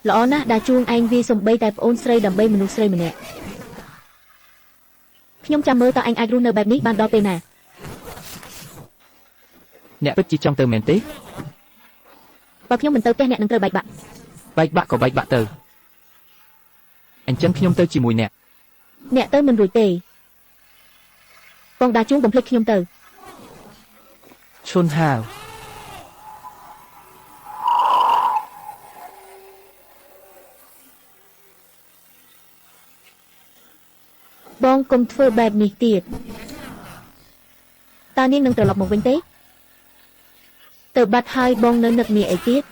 ល្អណាស់ដែលជួងឯងវាយសំបីតែប្អូនស្រីដើម្បីមនុស្សស្រីម្នាក់ខ្ញុំចាំមើលតើឯងអាចរស់នៅបែបនេះបានដល់ពេលណា អ្នកពិតជាចង់ទៅមែនទេ បើខ្ញុំមិនទៅផ្ទះអ្នកនឹងត្រូវបែកបាក់ បែកបាក់ក៏បែកបាក់ទៅអញ្ចឹងខ្ញុំទៅជាមួយអ្នក អ្នកទៅមិនរួចទេបងដាជួងបំភ្លេចខ្ញុំទៅ ឈុនហាវ បងកុំធ្វើបែបនេះទៀតតើនាងនឹងត្រឡប់មកវិញទេទៅបាត់ហើយបងនៅនឹកនាងអីទៀត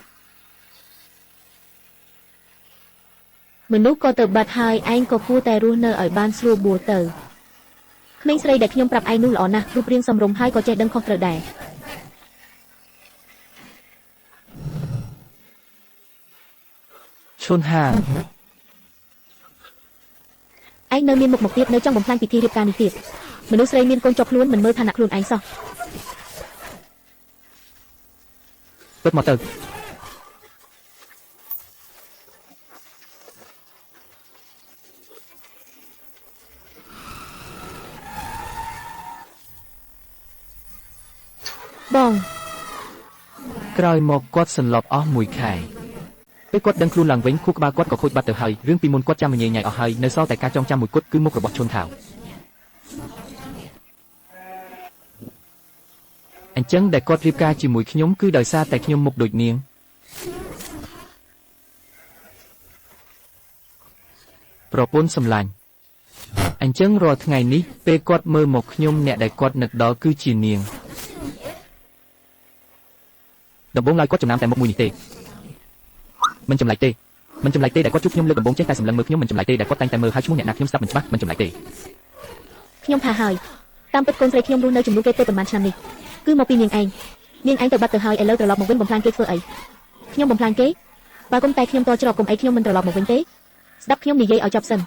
មនុស្សក៏ទៅបាត់ហើយឯងក៏គួរតែរស់នៅឲ្យបានស្រួលបួលទៅក្មេងស្រីដែលខ្ញុំប្រាប់ឯងនោះល្អណាស់រូបរាងសមរម្យហើយក៏ចេះដឹងខុសត្រូវដែរ ឈុនហាវ ឯងនៅមានមុខមកទៀតនៅចង់បំផ្លាញពិធីរៀបការនេះទៀតមនុស្សស្រីមានកូនជាប់ខ្លួនមិនមើលឋានៈខ្លួនឯងសោះ ពិតមកទៅ បង ក្រោយមកគាត់សន្លប់អស់មួយខែពេលគាត់ដឹងខ្លួនឡើងវិញខួរក្បាលគាត់ក៏ខូចបាត់ទៅហើយរឿងពីមុនគាត់ចាំញញែងអស់ហើយនៅសល់តែការចងចាំមួយគត់គឺមុខរបស់ឈុនថាវអញ្ចឹងដែលគាត់រៀបការជាមួយខ្ញុំគឺដោយសារតែខ្ញុំមុខដូចនាងប្រពន្ធសម្លាញ់អញ្ចឹងរាល់ថ្ងៃនេះពេលគាត់មើលមកខ្ញុំអ្នកដែលគាត់នឹកដល់គឺជានាង ដំបងឡើយគាត់ចំណាំតែមុខមួយនេះទេមិនចម្លែកទេមិនចម្លែកទេដែលគាត់ជួបខ្ញុំលើកដំបងចេះតែសម្លឹងមើលខ្ញុំមិនចម្លែកទេដែលគាត់តែងតែមើលឲ្យឈ្មោះអ្នកណាខ្ញុំស្ដាប់មិនច្បាស់មិនចម្លែកទេ ខ្ញុំថាហើយតាមពិតកូនស្រីខ្ញុំរស់នៅជំនួសគេទៅប្រហែលឆ្នាំនេះគឺមកពីនាងឯងទៅបាត់ទៅហើយឥឡូវត្រឡប់មកវិញបំផ្លាញគេធ្វើអីខ្ញុំបំផ្លាញគេបើគុំតែខ្ញុំតច្រកគុំអីខ្ញុំមិនត្រឡប់មកវិញទេស្ដាប់ខ្ញុំនិយាយឲ្យចប់សិន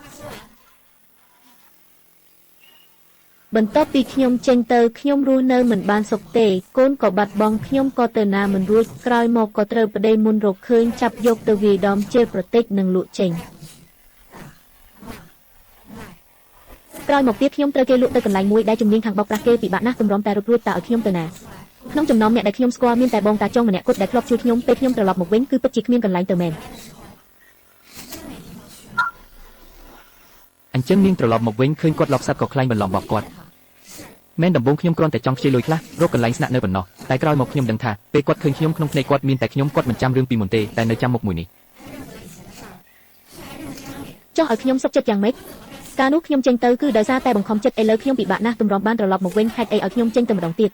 បន្ទាប់ពីខ្ញុំចេញទៅខ្ញុំរស់នៅមិនបានសុខទេកូនក៏បាត់បង់ខ្ញុំក៏ទៅណាមិនរួចក្រោយមកក៏ត្រូវប្តីមុនរកឃើញចាប់យកទៅវាយដំជាប្រតិចនិងលក់ចេញក្រោយមកទៀតខ្ញុំត្រូវគេលក់ទៅកន្លែងមួយដែលជំនាញខាងបោកប្រាស់គេពិបាកណាស់ទម្រាំតែរត់រួចតើឲ្យខ្ញុំទៅណាក្នុងចំណោមអ្នកដែលខ្ញុំស្គាល់មានតែបងតាចុងម្នាក់គត់ដែលធ្លាប់ជួយខ្ញុំពេលខ្ញុំត្រឡប់មកវិញគឺពិតជាគ្មានកន្លែងទៅមែនអញ្ចឹងនាងត្រឡប់មកវិញឃើញគាត់លបសັດក៏ខ្លាញ់បន្លំបបគាត់មែនដំបូងខ្ញុំគ្រាន់តែចង់ខ្ចីលុយខ្លះរកកន្លែងស្នាក់នៅប៉ុណ្ណោះតែក្រោយមកខ្ញុំដឹងថាពេលគាត់ឃើញខ្ញុំក្នុងភ្នែកគាត់មានតែខ្ញុំគាត់មិនចាំរឿងពីមុនទេតែនៅចាំមុខមួយនេះចុះឲ្យខ្ញុំសុខចិត្តយ៉ាងម៉េចកាលនោះខ្ញុំចេញទៅគឺដោយសារតែបង្ខំចិត្តឥឡូវខ្ញុំពិបាកណាស់ទម្រាំបានត្រឡប់មកវិញហេតុអីឲ្យខ្ញុំចេញទៅម្ដងទៀត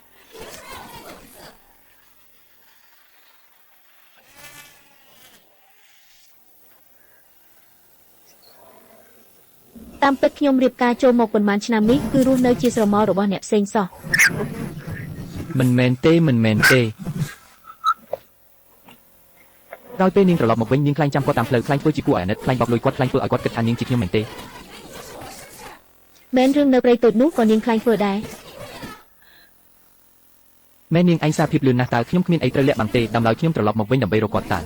តាមពិតខ្ញុំរៀបការចូលមកប៉ុន្មានឆ្នាំនេះគឺរស់នៅជាស្រមោលរបស់អ្នកផ្សេងសោះមិនមែនទេដោយពេលនាងត្រឡប់មកវិញនាងខ្លាញ់ចាំគាត់តាមផ្លូវខ្លាញ់ធ្វើជាគួរឲ្យអាណិតខ្លាញ់បោកលុយគាត់ខ្លាញ់ធ្វើឲ្យគាត់គិតថានាងជាខ្ញុំមែនទេមែនរឿងនៅព្រៃតូចនោះក៏នាងខ្លាញ់ធ្វើដែរមែននាងឯងសារភាពលឿនណាស់តើខ្ញុំគ្មានអីត្រូវលាក់បាំងទេដើម្បីឲ្យខ្ញុំត្រឡប់មកវិញដើម្បីរកគាត់តើ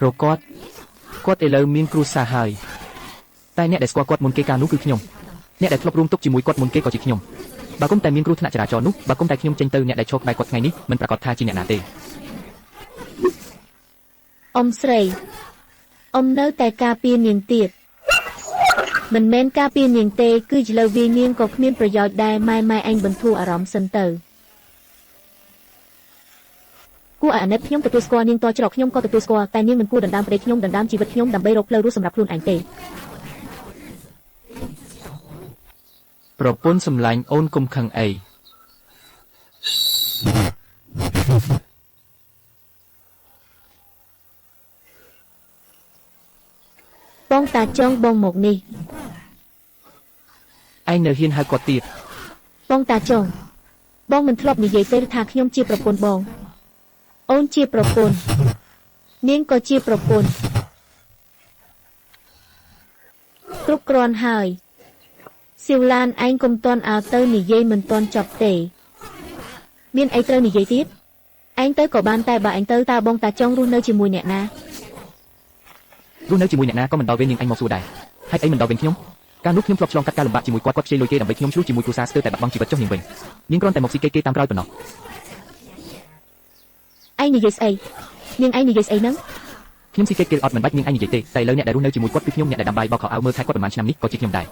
រកគាត់ឥឡូវមានគ្រួសារហើយតែអ្នកដែលស្គាល់គាត់មុនគេកាលនោះគឺខ្ញុំអ្នកដែលធ្លាប់រួមទុកជាមួយគាត់មុនគេក៏ជាខ្ញុំបើគុំតែមានគ្រោះថ្នាក់ចរាចរណ៍នោះបើគុំតែខ្ញុំចេញទៅអ្នកដែលឈរក្បែរគាត់ថ្ងៃនេះមិនប្រកាសថាជាអ្នកណាទេអ៊ំស្រីអ៊ំនៅតែការពារនាងទៀតមិនមែនការពារនាងទេគឺជាលើវានាងក៏គ្មានប្រយោជន៍ដែរម៉ែឯងបន្ធូរអារម្មណ៍សិនទៅគួរឲ្យអាណិតខ្ញុំទទួលស្គាល់នាងតច្រកខ្ញុំក៏ទទួលស្គាល់តែនាងមិនគួរដណ្ដើមប្តីខ្ញុំដណ្ដើមជីវិតខ្ញុំដើម្បីរកផ្លូវរស់សម្រាប់ខ្លួនឯងទេប្រពន្ធសម្លាញ់អូនកុំខឹងអីបងតាចង់បងមកនេះឯងនៅហ៊ានហៅគាត់ទៀតបងតាចង់បងមិនធ្លាប់និយាយទេថាខ្ញុំជាប្រពន្ធបងអូនជាប្រពន្ធនាងក៏ជាប្រពន្ធគ្រប់គ្រាន់ហើយសៀវឡានឯងកុំតន់ឲ្យទៅនិយាយមិនតន់ចប់ទេមានអីត្រូវនិយាយទៀតឯងទៅក៏បានតែបើឯងទៅតើបងតាចង់រស់នៅជាមួយអ្នកណារស់នៅជាមួយអ្នកណាក៏មិនដល់ពេលនាងឯងមកសួរដែរហេតុអីមិនដល់វិញខ្ញុំកាលនោះខ្ញុំធ្លាប់ឆ្លងកាត់ការលំបាកជាមួយគាត់ខ្ចីលុយគេដើម្បីខ្ញុំឆ្លុះជាមួយគ្រួសារស្ទើរតែបាត់បង់ជីវិតចុះនាងវិញនាងគ្រាន់តែមកស៊ីគេតាមក្រោយប៉ុណ្ណោះឯងនិយាយស្អីនាងឯងនិយាយស្អីហ្នឹងខ្ញុំស៊ីគេអត់មិនបាច់នាងឯងនិយាយទេតែឥឡូវអ្នកដែលរស់នៅជាមួយគាត់គឺខ្ញុំអ្នកដែលដាំបាយបោកខោអាវមើលថែគាត់ប្រហែលឆ្នាំនេះក៏ជាខ្ញុំដែរ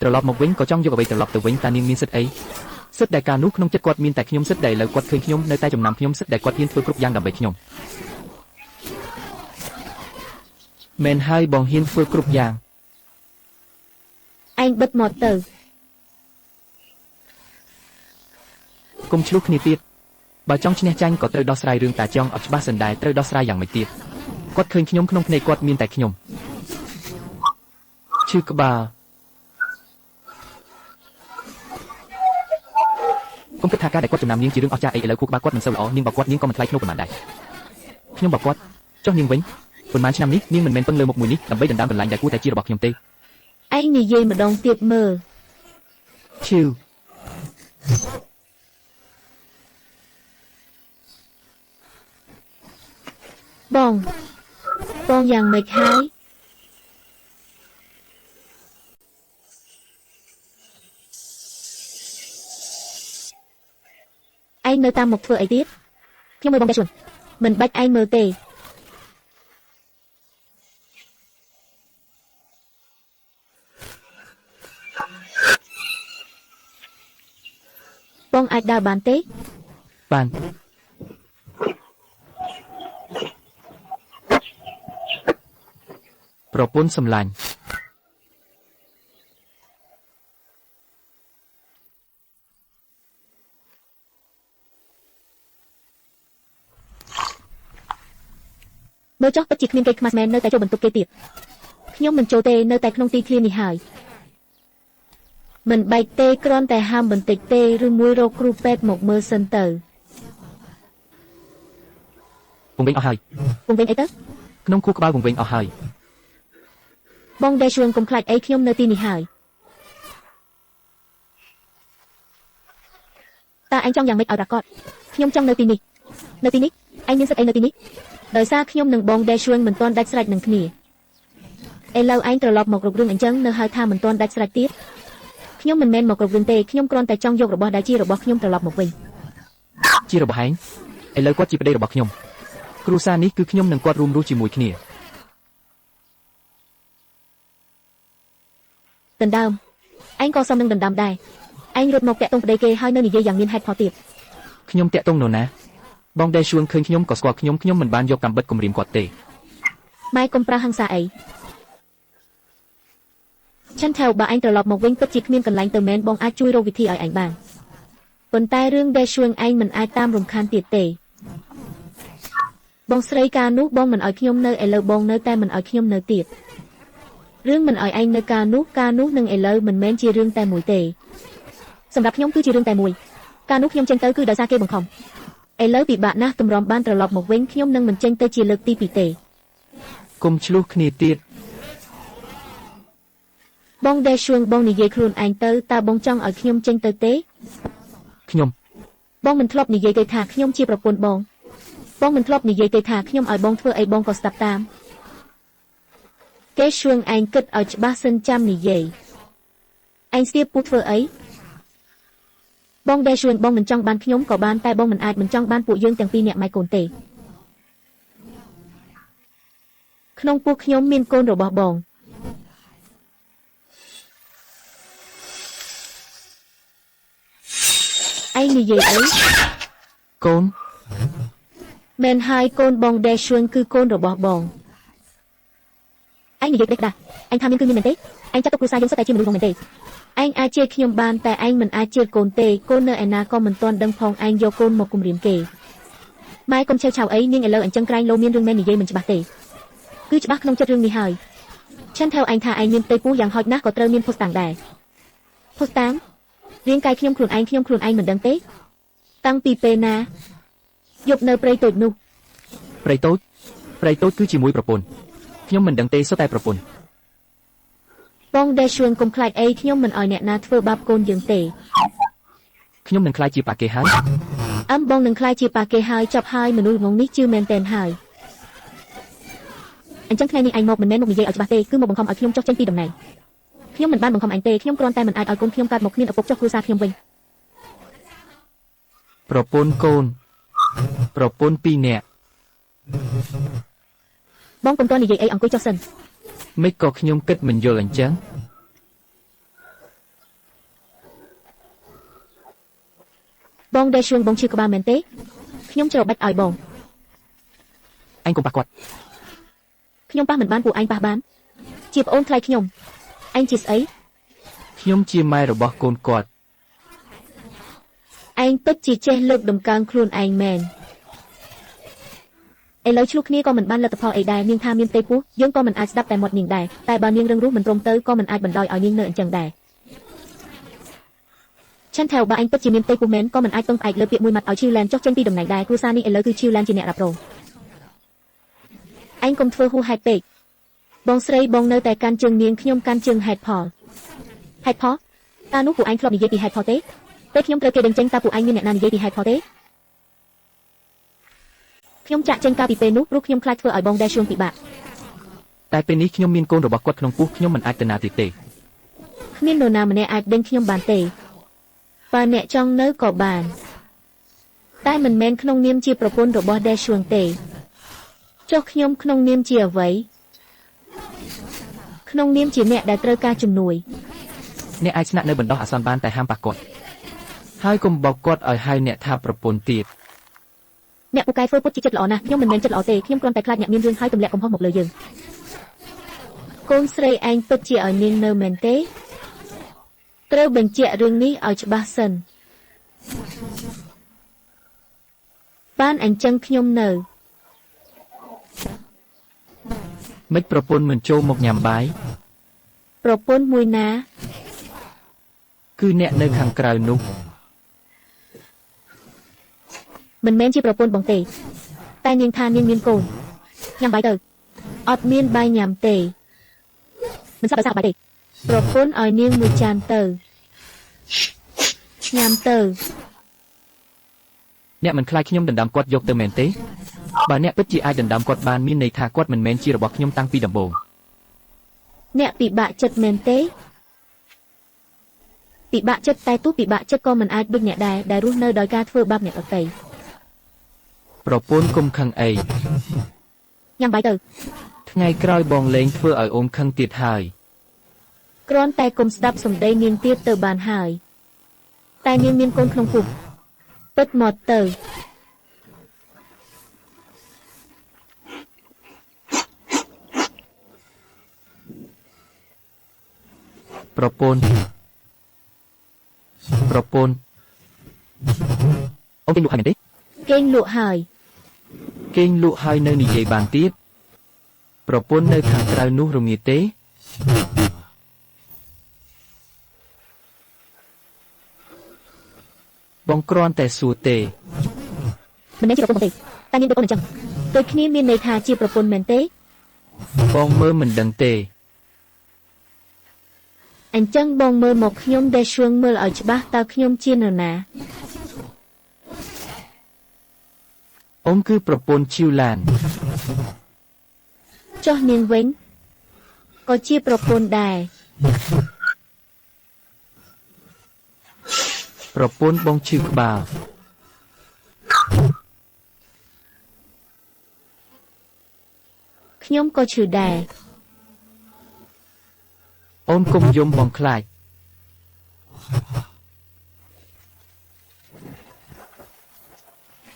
ត្រឡប់មកវិញក៏ចង់យកអ្វីត្រឡប់ទៅវិញតើនាងមានសិទ្ធិអីសិទ្ធិដែលកាលនោះក្នុងចិត្តគាត់មានតែខ្ញុំសិទ្ធិដែលឥឡូវគាត់ឃើញខ្ញុំនៅតែចំណាំខ្ញុំសិទ្ធិដែលគាត់ហ៊ានធ្វើគ្រប់យ៉ាងដើម្បីខ្ញុំមែនហើយបងហ៊ានធ្វើគ្រប់យ៉ាងឯងបិទមាត់ទៅកុំឆ្លោះគ្នាទៀតបើចង់ឈ្នះចាញ់ក៏ត្រូវដោះស្រាយរឿងតាចង់អត់ច្បាស់សិនដែរត្រូវដោះស្រាយយ៉ាងម៉េចទៀតគាត់ឃើញខ្ញុំក្នុងភ្នែកគាត់មានតែខ្ញុំឈឺក្បាលកុំគិតថាការដែលគាត់ចំណាំនាងជារឿងអស្ចារ្យអីឥឡូវខួរក្បាលគាត់មិនសូវល្អនាងបើគាត់នាងក៏មិនថ្លៃថ្នូរប៉ុន្មានដែរខ្ញុំបើគាត់ចុះនាងវិញប៉ុន្មានឆ្នាំនេះនាងមិនមែនពឹងលើមុខមួយនេះដើម្បីដណ្ដើមកន្លែងដែលគួរតែជារបស់ខ្ញុំទេឯងនិយាយម្ដងទៀតមើលឈឺបងយ៉ាងម៉េចហើយឯងនៅតាមមកធ្វើអីទៀតខ្ញុំមើលបងតែជួនមិនបាច់ឯងមើលទេបងអាចដើរបានទេបានប្រពន្ធសម្លាញ់ មើលចុះពិតជាគ្មានគេខ្មាស់មែននៅតែចូលបន្ទប់គេទៀតខ្ញុំមិនចូលទេនៅតែក្នុងទីធ្លានេះហើយមិនបែកទេគ្រាន់តែហាមបន្តិចទេឬមួយរកគ្រូពេទ្យមកមើលសិនទៅ វងវិញអស់ហើយ វងវិញអីទៅ ក្នុងខួរក្បាលវងវិញអស់ហើយ បងដេជួនកុំខ្លាចអីខ្ញុំនៅទីនេះហើយតើអញចង់យ៉ាងម៉េចឲ្យរកគាត់ខ្ញុំចង់នៅទីនេះអញមានសិទ្ធិអីនៅទីនេះដោយសារខ្ញុំនិងបងដេជួនមិនទាន់ដាច់ស្រេចនឹងគ្នាឥឡូវអញត្រឡប់មករករឿងអញ្ចឹងនៅហៅថាមិនទាន់ដាច់ស្រេចទៀតខ្ញុំមិនមែនមករករឿងទេខ្ញុំគ្រាន់តែចង់យករបស់ដែលជារបស់ខ្ញុំត្រឡប់មកវិញ ជារបស់ហែងឥឡូវគាត់ជាប្តីរបស់ខ្ញុំគ្រួសារនេះគឺខ្ញុំនិងគាត់រួមរស់ជាមួយគ្នា ដណ្ដើមអញក៏សមនឹងដណ្ដើមដែរអញរត់មកតាក់ទងប្តីគេហើយនៅនិយាយយ៉ាងមានហេតុផលទៀត ខ្ញុំតាក់ទងនរណាបងដែលជួនឃើញខ្ញុំក៏ស្គាល់ខ្ញុំមិនបានយកកាំបិតគំរាមគាត់ទេ ម៉ែកុំប្រើហិង្សាអីឆាន់ថៅបើអញត្រឡប់មកវិញពិតជាគ្មានកន្លែងទៅមែនបងអាចជួយរកវិធីឲ្យអញបានប៉ុន្តែរឿងដែលជួនឯងមិនអាចតាមរំខានទៀតទេបងស្រីកាលនោះបងមិនឲ្យខ្ញុំនៅឥឡូវបងនៅតែមិនឲ្យខ្ញុំនៅទៀតរឿងមិនឲ្យឯងនៅកាលនោះនឹងឥឡូវមិនមែនជារឿងតែមួយទេសម្រាប់ខ្ញុំគឺជារឿងតែមួយកាលនោះខ្ញុំចេញទៅគឺដោយសារគេបង្ខំឥឡូវពិបាកណាស់តម្រាំបានត្រឡប់មកវិញខ្ញុំនឹងមិនចេញទៅជាលើកទី2ទេ គុំឆ្លោះគ្នាទៀត បងដែលជួងបងនិយាយខ្លួនឯងទៅតើបងចង់ឲ្យខ្ញុំចេញទៅទេ ខ្ញុំ បងមិនធ្លាប់និយាយទេថាខ្ញុំជាប្រពន្ធបងមិនធ្លាប់និយាយទេថាខ្ញុំឲ្យបងធ្វើអីបងក៏ស្ដាប់តាមគេជួងឯងគិតឲ្យច្បាស់សិនចាំនិយាយឯងស្ទាបពូធ្វើអីបងដែលជួងបងមិនចង់បានខ្ញុំក៏បានតែបងមិនអាចមិនចង់បានពួកយើងទាំងពីរនាក់ម៉ែកូនទេក្នុងពួកខ្ញុំមានកូនរបស់បងឯងនិយាយអី កូន មែនហើយកូនបងដែលជួងគឺកូនរបស់បងឯងនិយាយទេដែរអញថាមានគឺមានមែនទេអញចាត់ទុកគ្រួសារយើងសុទ្ធតែជាមនុស្សផងមែនទេឯងអាចជេរខ្ញុំបានតែឯងមិនអាចជេរកូនទេកូននៅឯណាក៏មិនទាន់ដឹងផងឯងយកកូនមកគំរាមគេម៉ែកុំឆេវឆាវអីនាងឥឡូវអញ្ចឹងក្រែងលោមានរឿងមែននិយាយមិនច្បាស់ទេគឺច្បាស់ក្នុងចិត្តរឿងនេះហើយឆាន់ថៅឯងថាឯងមានផ្ទៃពោះយ៉ាងហោចណាស់ក៏ត្រូវមានភស្តុតាងដែរភស្តុតាងរាងកាយខ្ញុំខ្លួនឯងមិនដឹងទេតាំងពីពេលណាយប់នៅព្រៃតូចនោះ ព្រៃតូចគឺជាមួយប្រពន្ធខ្ញុំមិនដឹងទេសុទ្ធតែប្រពន្ធ បងដែលជួនកុំខ្លាចអីខ្ញុំមិនឲ្យអ្នកណាធ្វើបាបកូនយើងទេ ខ្ញុំនឹងខ្លាចជាប៉ាគេហើយ បងនឹងខ្លាចជាប៉ាគេហើយចាប់ហើយមនុស្សងងនេះជឿមែនតែនហើយអញ្ចឹងថ្ងៃនេះឯងមកមិនមែនមកនិយាយឲ្យច្បាស់ទេគឺមកបង្ខំឲ្យខ្ញុំចុះចេញពីតំណែងខ្ញុំមិនបានបង្ខំអញទេខ្ញុំគ្រាន់តែមិនអាចឲ្យកូនខ្ញុំកើតមកគ្មានឪពុកចុះគ្រួសារខ្ញុំវិញ ប្រពន្ធកូនប្រពន្ធ2នាក់ បងកុំតនិយាយអីអង្គុយចុះសិន មិនក៏ខ្ញុំគិតមិនយល់អញ្ចឹង បងដែលជួងបងឈឺក្បាលមែនទេខ្ញុំច្របាច់ឲ្យបង អញកុំប៉ះគាត់ ខ្ញុំប៉ះមិនបានពួកឯងប៉ះបានជាប្អូនថ្លៃខ្ញុំឯងជាស្អី ខ្ញុំជាម៉ែរបស់កូនគាត់ ឯងពិតជាចេះលើកដំកើងខ្លួនឯងមែនឥឡូវឆ្លុះគ្នាក៏មិនបានលទ្ធផលអីដែរនាងថាមានផ្ទៃពោះយើងក៏មិនអាចស្ដាប់តែមាត់នាងដែរតែបើនាងរឹងរូសមិនព្រមទៅក៏មិនអាចបណ្ដោយឲ្យនាងនៅអញ្ចឹងដែរឆាន់ថៅបើឯងពិតជាមានផ្ទៃពោះមែនក៏មិនអាចពឹងផ្អែកលើពាក្យមួយម៉ាត់ឲ្យឈីវឡែនចុះចេញពីតំណែងដែរគ្រួសារនេះឥឡូវគឺឈីវឡែនជាអ្នករ៉ាប់រងឯងកុំធ្វើហួសហេតុពេកបងស្រីបងនៅតែកាន់ជើងនាងខ្ញុំកាន់ជើងហេតុផលតើនោះពួកឯងធ្លាប់និយាយពីហេតុផលទេពេលខ្ញុំត្រូវគេដឹងចេញតើពួកឯងមានអ្នកណានិយាយពីហេតុផលទេខ្ញុំចាក់ចេញកាលពីពេលនោះព្រោះខ្ញុំខ្លាចធ្វើឲ្យបងដែលជួងពិបាក តែពេលនេះខ្ញុំមានកូនរបស់គាត់ក្នុងពោះខ្ញុំមិនអាចទៅណាទៀតទេ គ្មាននរណាម្នាក់អាចដេញខ្ញុំបានទេបើអ្នកចង់នៅក៏បានតែមិនមែនក្នុងនាមជាប្រពន្ធរបស់ដែលជួងទេចុះខ្ញុំក្នុងនាមជាអ្វីក្នុងនាមជាអ្នកដែលត្រូវការជំនួយ អ្នកអាចស្នាក់នៅបណ្ដោះអាសន្នបានតែហាមប៉ះគាត់ហើយកុំបោកគាត់ឲ្យហៅអ្នកថាប្រពន្ធទៀត អ្នកពូកែធ្វើពុតជាចិត្តល្អណាស់ខ្ញុំមិនមែនចិត្តល្អទេខ្ញុំគ្រាន់តែខ្លាចអ្នកមានរឿងហើយទម្លាក់កំហុសមកលើយើងកូនស្រីឯងពិតជាឲ្យនាងនៅមែនទេត្រូវបញ្ជាក់រឿងនេះឲ្យច្បាស់សិនបានអញ្ចឹងខ្ញុំនៅ មិនប្រពន្ធមិនចូលមកញ៉ាំបាយ ប្រពន្ធមួយណា គឺអ្នកនៅខាងក្រៅនោះ មិនមែនជាប្រពន្ធបងទេតែនាងថានាងមានកូនញ៉ាំបាយទៅអត់មានបាយញ៉ាំទេមិនសប្បាយសប្បាយទេប្រពន្ធឲ្យនាងមួយចានទៅញ៉ាំទៅ អ្នកមិនខ្លាចខ្ញុំដណ្ដើមគាត់យកទៅមែនទេបើអ្នកពិតជាអាចដណ្ដើមគាត់បានមានន័យថាគាត់មិនមែនជារបស់ខ្ញុំតាំងពីដំបូង អ្នកពិបាកចិត្តមែនទេពិបាកចិត្តតែទោះពិបាកចិត្តក៏មិនអាចដូចអ្នកដែរដែលរស់នៅដោយការធ្វើបាបអ្នកដទៃ ប្រពន្ធគុំខឹងអី ញ៉ាំបាយទៅ ថ្ងៃក្រោយបងលេងធ្វើឲ្យអូនខឹងទៀតហើយ គ្រាន់តែគុំស្ដាប់សម្ដីនាងទៀតទៅបានហើយតែនាងមានកូនក្នុងពុកពិតមកទៅ ប្រពន្ធអូនគេងលក់ហើយមែនទេ គេងលក់ហើយ គេងលក់ហើយនៅនិយាយបានទៀតប្រពន្ធនៅខាងក្រៅនោះរងាទេបងគ្រាន់តែសួរទេ មិនមែនជាប្រពន្ធទេតែនាងទៅកូនអញ្ចឹងដូចគ្នាមានន័យថាជាប្រពន្ធមែនទេ បងមើលមិនដឹងទេ អញ្ចឹងបងមើលមកខ្ញុំដែលឈួងមើលឲ្យច្បាស់តើខ្ញុំជានរណា អូនគឺប្រពន្ធឈីវឡាន ចុះនាងវិញក៏ជាប្រពន្ធដែរ ប្រពន្ធបងឈឺក្បាល ខ្ញុំក៏ឈឺដែរ អូនគុំយំបងខ្លាច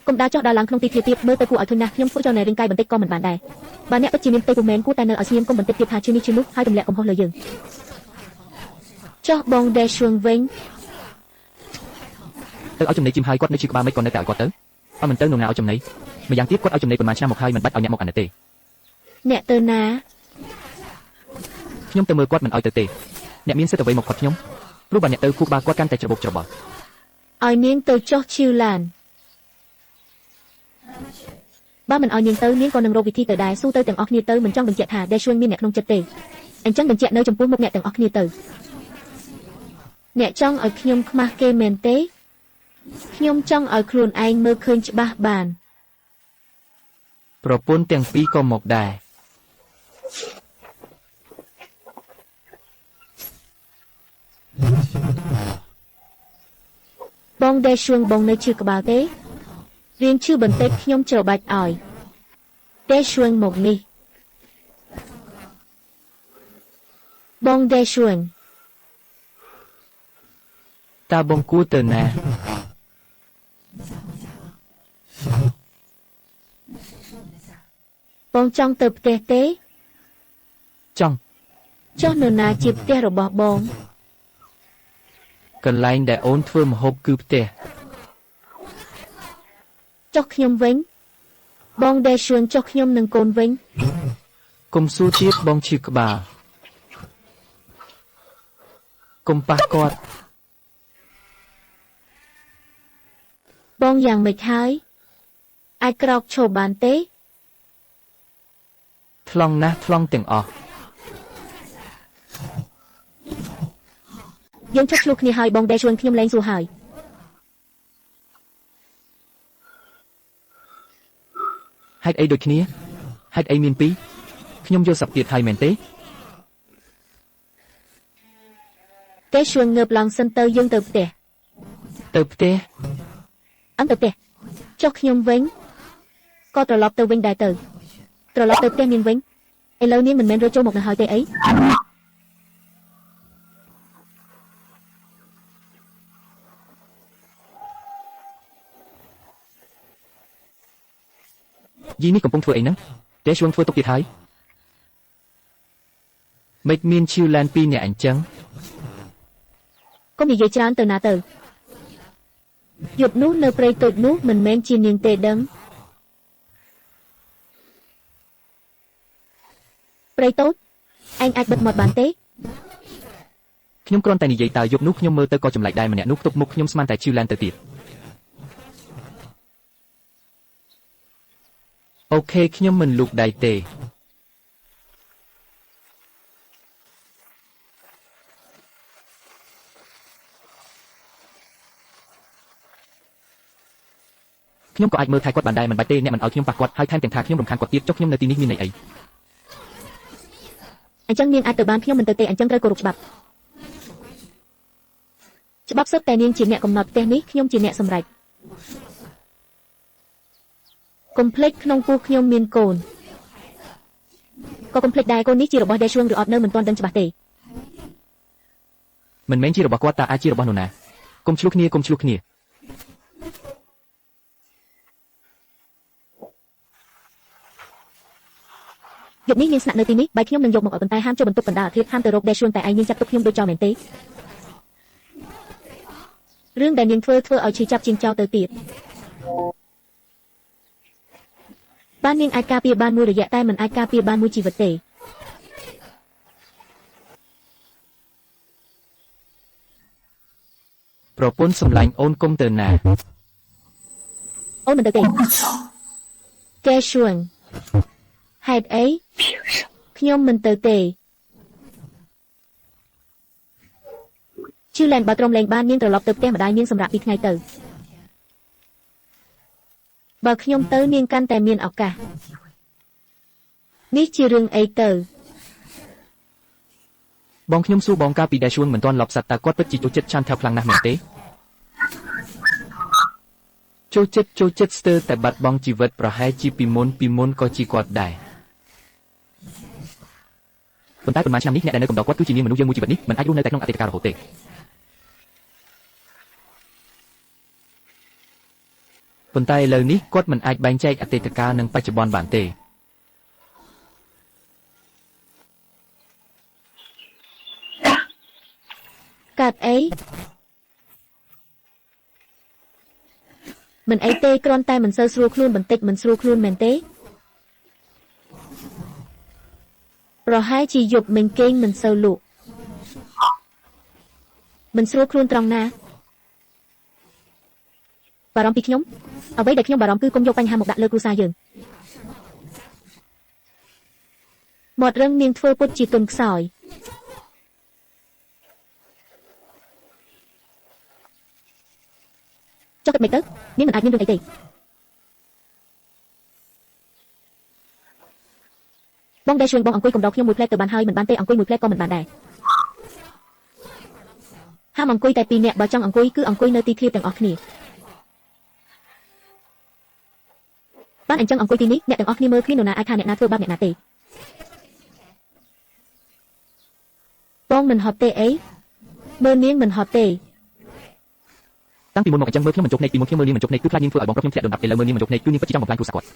កុំដើរចុះដើរឡើងក្នុងទីធ្លាទៀតមើលទៅគួរឲ្យធុញណាស់ខ្ញុំធ្វើចលនារាងកាយបន្តិចក៏មិនបានដែរបើអ្នកពិតជាមានផ្ទៃពោះមែនគួរតែនៅឲ្យស្ងៀមកុំបន្តិចទៀតថាឈឺនេះឈឺនោះហើយទម្លាក់កំហុសលើយើងចុះបងដែលឈួងវិញ ទៅឲ្យចំណីជីមហើយគាត់នៅឈឺក្បាលមិនក៏នៅតែឲ្យគាត់ទៅអត់មិនទៅនរណាឲ្យចំណីម្យ៉ាងទៀតគាត់ឲ្យចំណីប៉ុន្មានឆ្នាំមកហើយមិនបាច់ឲ្យអ្នកមកអានេះទេ អ្នកទៅណា ខ្ញុំទៅមើលគាត់មិនឲ្យទៅទេអ្នកមានសិទ្ធិអ្វីមកគាត់ខ្ញុំព្រោះបើអ្នកទៅគូក្បាលគាត់កាន់តែច្របូកច្របល់ ឲ្យនាងទៅចុះឈឺឡានបើមិនឲ្យនាងទៅនាងក៏នឹងរកវិធីទៅដែរស៊ូទៅទាំងអស់គ្នាទៅមិនចង់បញ្ជាក់ថាដែលឈួងមានអ្នកក្នុងចិត្តទេអញ្ចឹងបញ្ជាក់នៅចំពោះមុខអ្នកទាំងអស់គ្នាទៅអ្នកចង់ឲ្យខ្ញុំខ្មាស់គេមែនទេខ្ញុំចង់ឲ្យខ្លួនឯងមើលឃើញច្បាស់បាន ប្រពន្ធទាំងពីរក៏មកដែរ បងដែលឈួងបងនៅឈឺក្បាលទេរៀងឈឺបន្តិចខ្ញុំច្របាច់ឲ្យដែលឈួងមកនេះបងដែលឈួង តើបងគួរទៅណា បងចង់ទៅផ្ទះទេ ចង់ ចុះនរណាជាផ្ទះរបស់បង កន្លែងដែលអូនធ្វើម្ហូបគឺផ្ទះ ចុះខ្ញុំវិញបងដែលឈួងចុះខ្ញុំនឹងកូនវិញ កុំសួរទៀតបងឈឺក្បាលកុំប៉ះគាត់ បងយ៉ាងម៉េចហើយអាចក្រោកឈរបានទេ ថ្លង់ណាស់ថ្លង់ទាំងអស់ យើងឈប់ឆ្លោះគ្នាហើយបងដែលឈួងខ្ញុំលែងសួរហើយ ហេតុអីដូចគ្នាហេតុអីមានពីរខ្ញុំយល់សប្ទៀតហើយមែនទេ តែឈួងងើបឡើងសិនទៅយើងទៅផ្ទះ ទៅផ្ទះ អឹមទៅផ្ទះចុះខ្ញុំវិញក៏ត្រឡប់ទៅវិញដែរទៅត្រឡប់ទៅផ្ទះនាងវិញឥឡូវនាងមិនមែនរើចូលមកនៅហើយទេអី យីនេះកំពុងធ្វើអីហ្នឹងតែជួងធ្វើទុកទៀតហើយមិនមានឈីវឡានពីរអ្នកអញ្ចឹង កុំនិយាយច្រើនទៅណាទៅយប់នោះនៅព្រៃតូចនោះមិនមែនជានាងទេដឹង ព្រៃតូចអញអាចបិទមាត់បានទេ ខ្ញុំគ្រាន់តែនិយាយតើយប់នោះខ្ញុំមើលទៅក៏ចម្លែកដែរម្នាក់នោះទប់មុខខ្ញុំស្មានតែឈឺឡែនទៅទៀតអូខេខ្ញុំមិនលូកដៃទេខ្ញុំក៏អាចមើលថែគាត់បានដែរមិនបាច់ទេអ្នកមិនឲ្យខ្ញុំប៉ះគាត់ហើយថែមទាំងថាខ្ញុំរំខានគាត់ទៀតចុះខ្ញុំនៅទីនេះមានន័យអី អញ្ចឹងនាងអាចទៅបានខ្ញុំមិនទៅទេអញ្ចឹងត្រូវគោរពច្បាប់ច្បាប់សុទ្ធតែនាងជាអ្នកកំណត់ផ្ទះនេះខ្ញុំជាអ្នកសម្រេចកុំភ្លេចក្នុងពោះខ្ញុំមានកូនក៏កុំភ្លេចដែរកូននេះជារបស់ដេឈួងឬអត់នៅមិនទាន់ដឹងច្បាស់ទេ មិនមែនជារបស់គាត់តើអាចជារបស់នរណាកុំឆ្លោះគ្នាកុំឆ្លោះគ្នាយប់នេះនាងស្នាក់នៅទីនេះបាយខ្ញុំនឹងយកមកឲ្យប៉ុន្តែហាមចូលបន្ទប់កណ្ដាលអាធិបហាមទៅរកដេឈួងតែឯងនាងចាប់ទុកខ្ញុំដូចចោលមែនទេរឿងដែលនាងធ្វើឲ្យឈឺចាប់ជាងចោលទៅទៀតបាននាងអាចការពារបានមួយរយៈតែមិនអាចការពារបានមួយជីវិតទេប្រពន្ធសម្លាញ់អូនកុំទៅណា អូនមិនទៅទេកែឈួងហេតុអីខ្ញុំមិនទៅទេជឿលែនបើត្រមលេងបាននាងត្រឡប់ទៅផ្ទះម្ដាយនាងសម្រាប់ពីថ្ងៃទៅបើខ្ញុំទៅនាងកាន់តែមានឱកាសនេះជារឿងអីទៅ បងខ្ញុំសួរបងកាលពីដែលឈួងមិនទាន់លប់សត្វតើគាត់ពិតជាចូលចិត្តឆានថែវខ្លាំងណាស់មែនទេចូលចិត្តស្ទើរតែបាត់បង់ជីវិតប្រហែលជាពីមុនក៏ជាគាត់ដែរប៉ុន្តែប៉ុន្មានឆ្នាំនេះអ្នកដែលនៅកំដរគាត់គឺជានាងមនុស្សយើងមួយជីវិតនេះមិនអាចរស់នៅតែក្នុងអតីតកាលរហូតទេប៉ុន្តែឥឡូវនេះគាត់មិនអាចបែងចែកអតីតកាលនិងបច្ចុប្បន្នបានទេកាត់អីមិនអីទេគ្រាន់តែមិនសូវស្រួលខ្លួនបន្តិចមិនស្រួលខ្លួនមែនទេប្រហែលជាយប់មិញគេងមិនសូវលក់មិនស្រួលខ្លួនត្រង់ណាបារម្ភពីខ្ញុំអ្វីដែលខ្ញុំបារម្ភគឺកុំយកបញ្ហាមកដាក់លើគ្រួសារយើងមាត់រឹងនាងធ្វើពុតជាទុនខ្សោយចុះគិតមិនទៅនាងមិនអាចមានរឿងអីទេបងដែលជួយបងអង្គុយកំដរខ្ញុំមួយផ្លែតទៅបានហើយមិនបានទេអង្គុយមួយផ្លែតក៏មិនបានដែរហាមអង្គុយតែពីរនាក់បើចង់អង្គុយគឺអង្គុយនៅទីធ្លាទាំងអស់គ្នាបានអញ្ចឹងអង្គុយទីនេះអ្នកទាំងអស់គ្នាមើលឃើញនរណាអាចថាអ្នកណាធ្វើបាបអ្នកណាទេបងមិនហត់ទេអីមើលនាងមិនហត់ទេតាំងពីមុនមកអញ្ចឹងមើលខ្ញុំមិនជោគភ្នែកពីមុនខ្ញុំមើលនាងមិនជោគភ្នែកគឺខ្លាចនាងធ្វើឲ្យបងប្រុសខ្ញុំធ្លាក់ដុនដាប់ឥឡូវមើលនាងមិនជោគភ្នែកគឺនាងពិតជាចង់បំផ្លាញគ្រួសារគាត់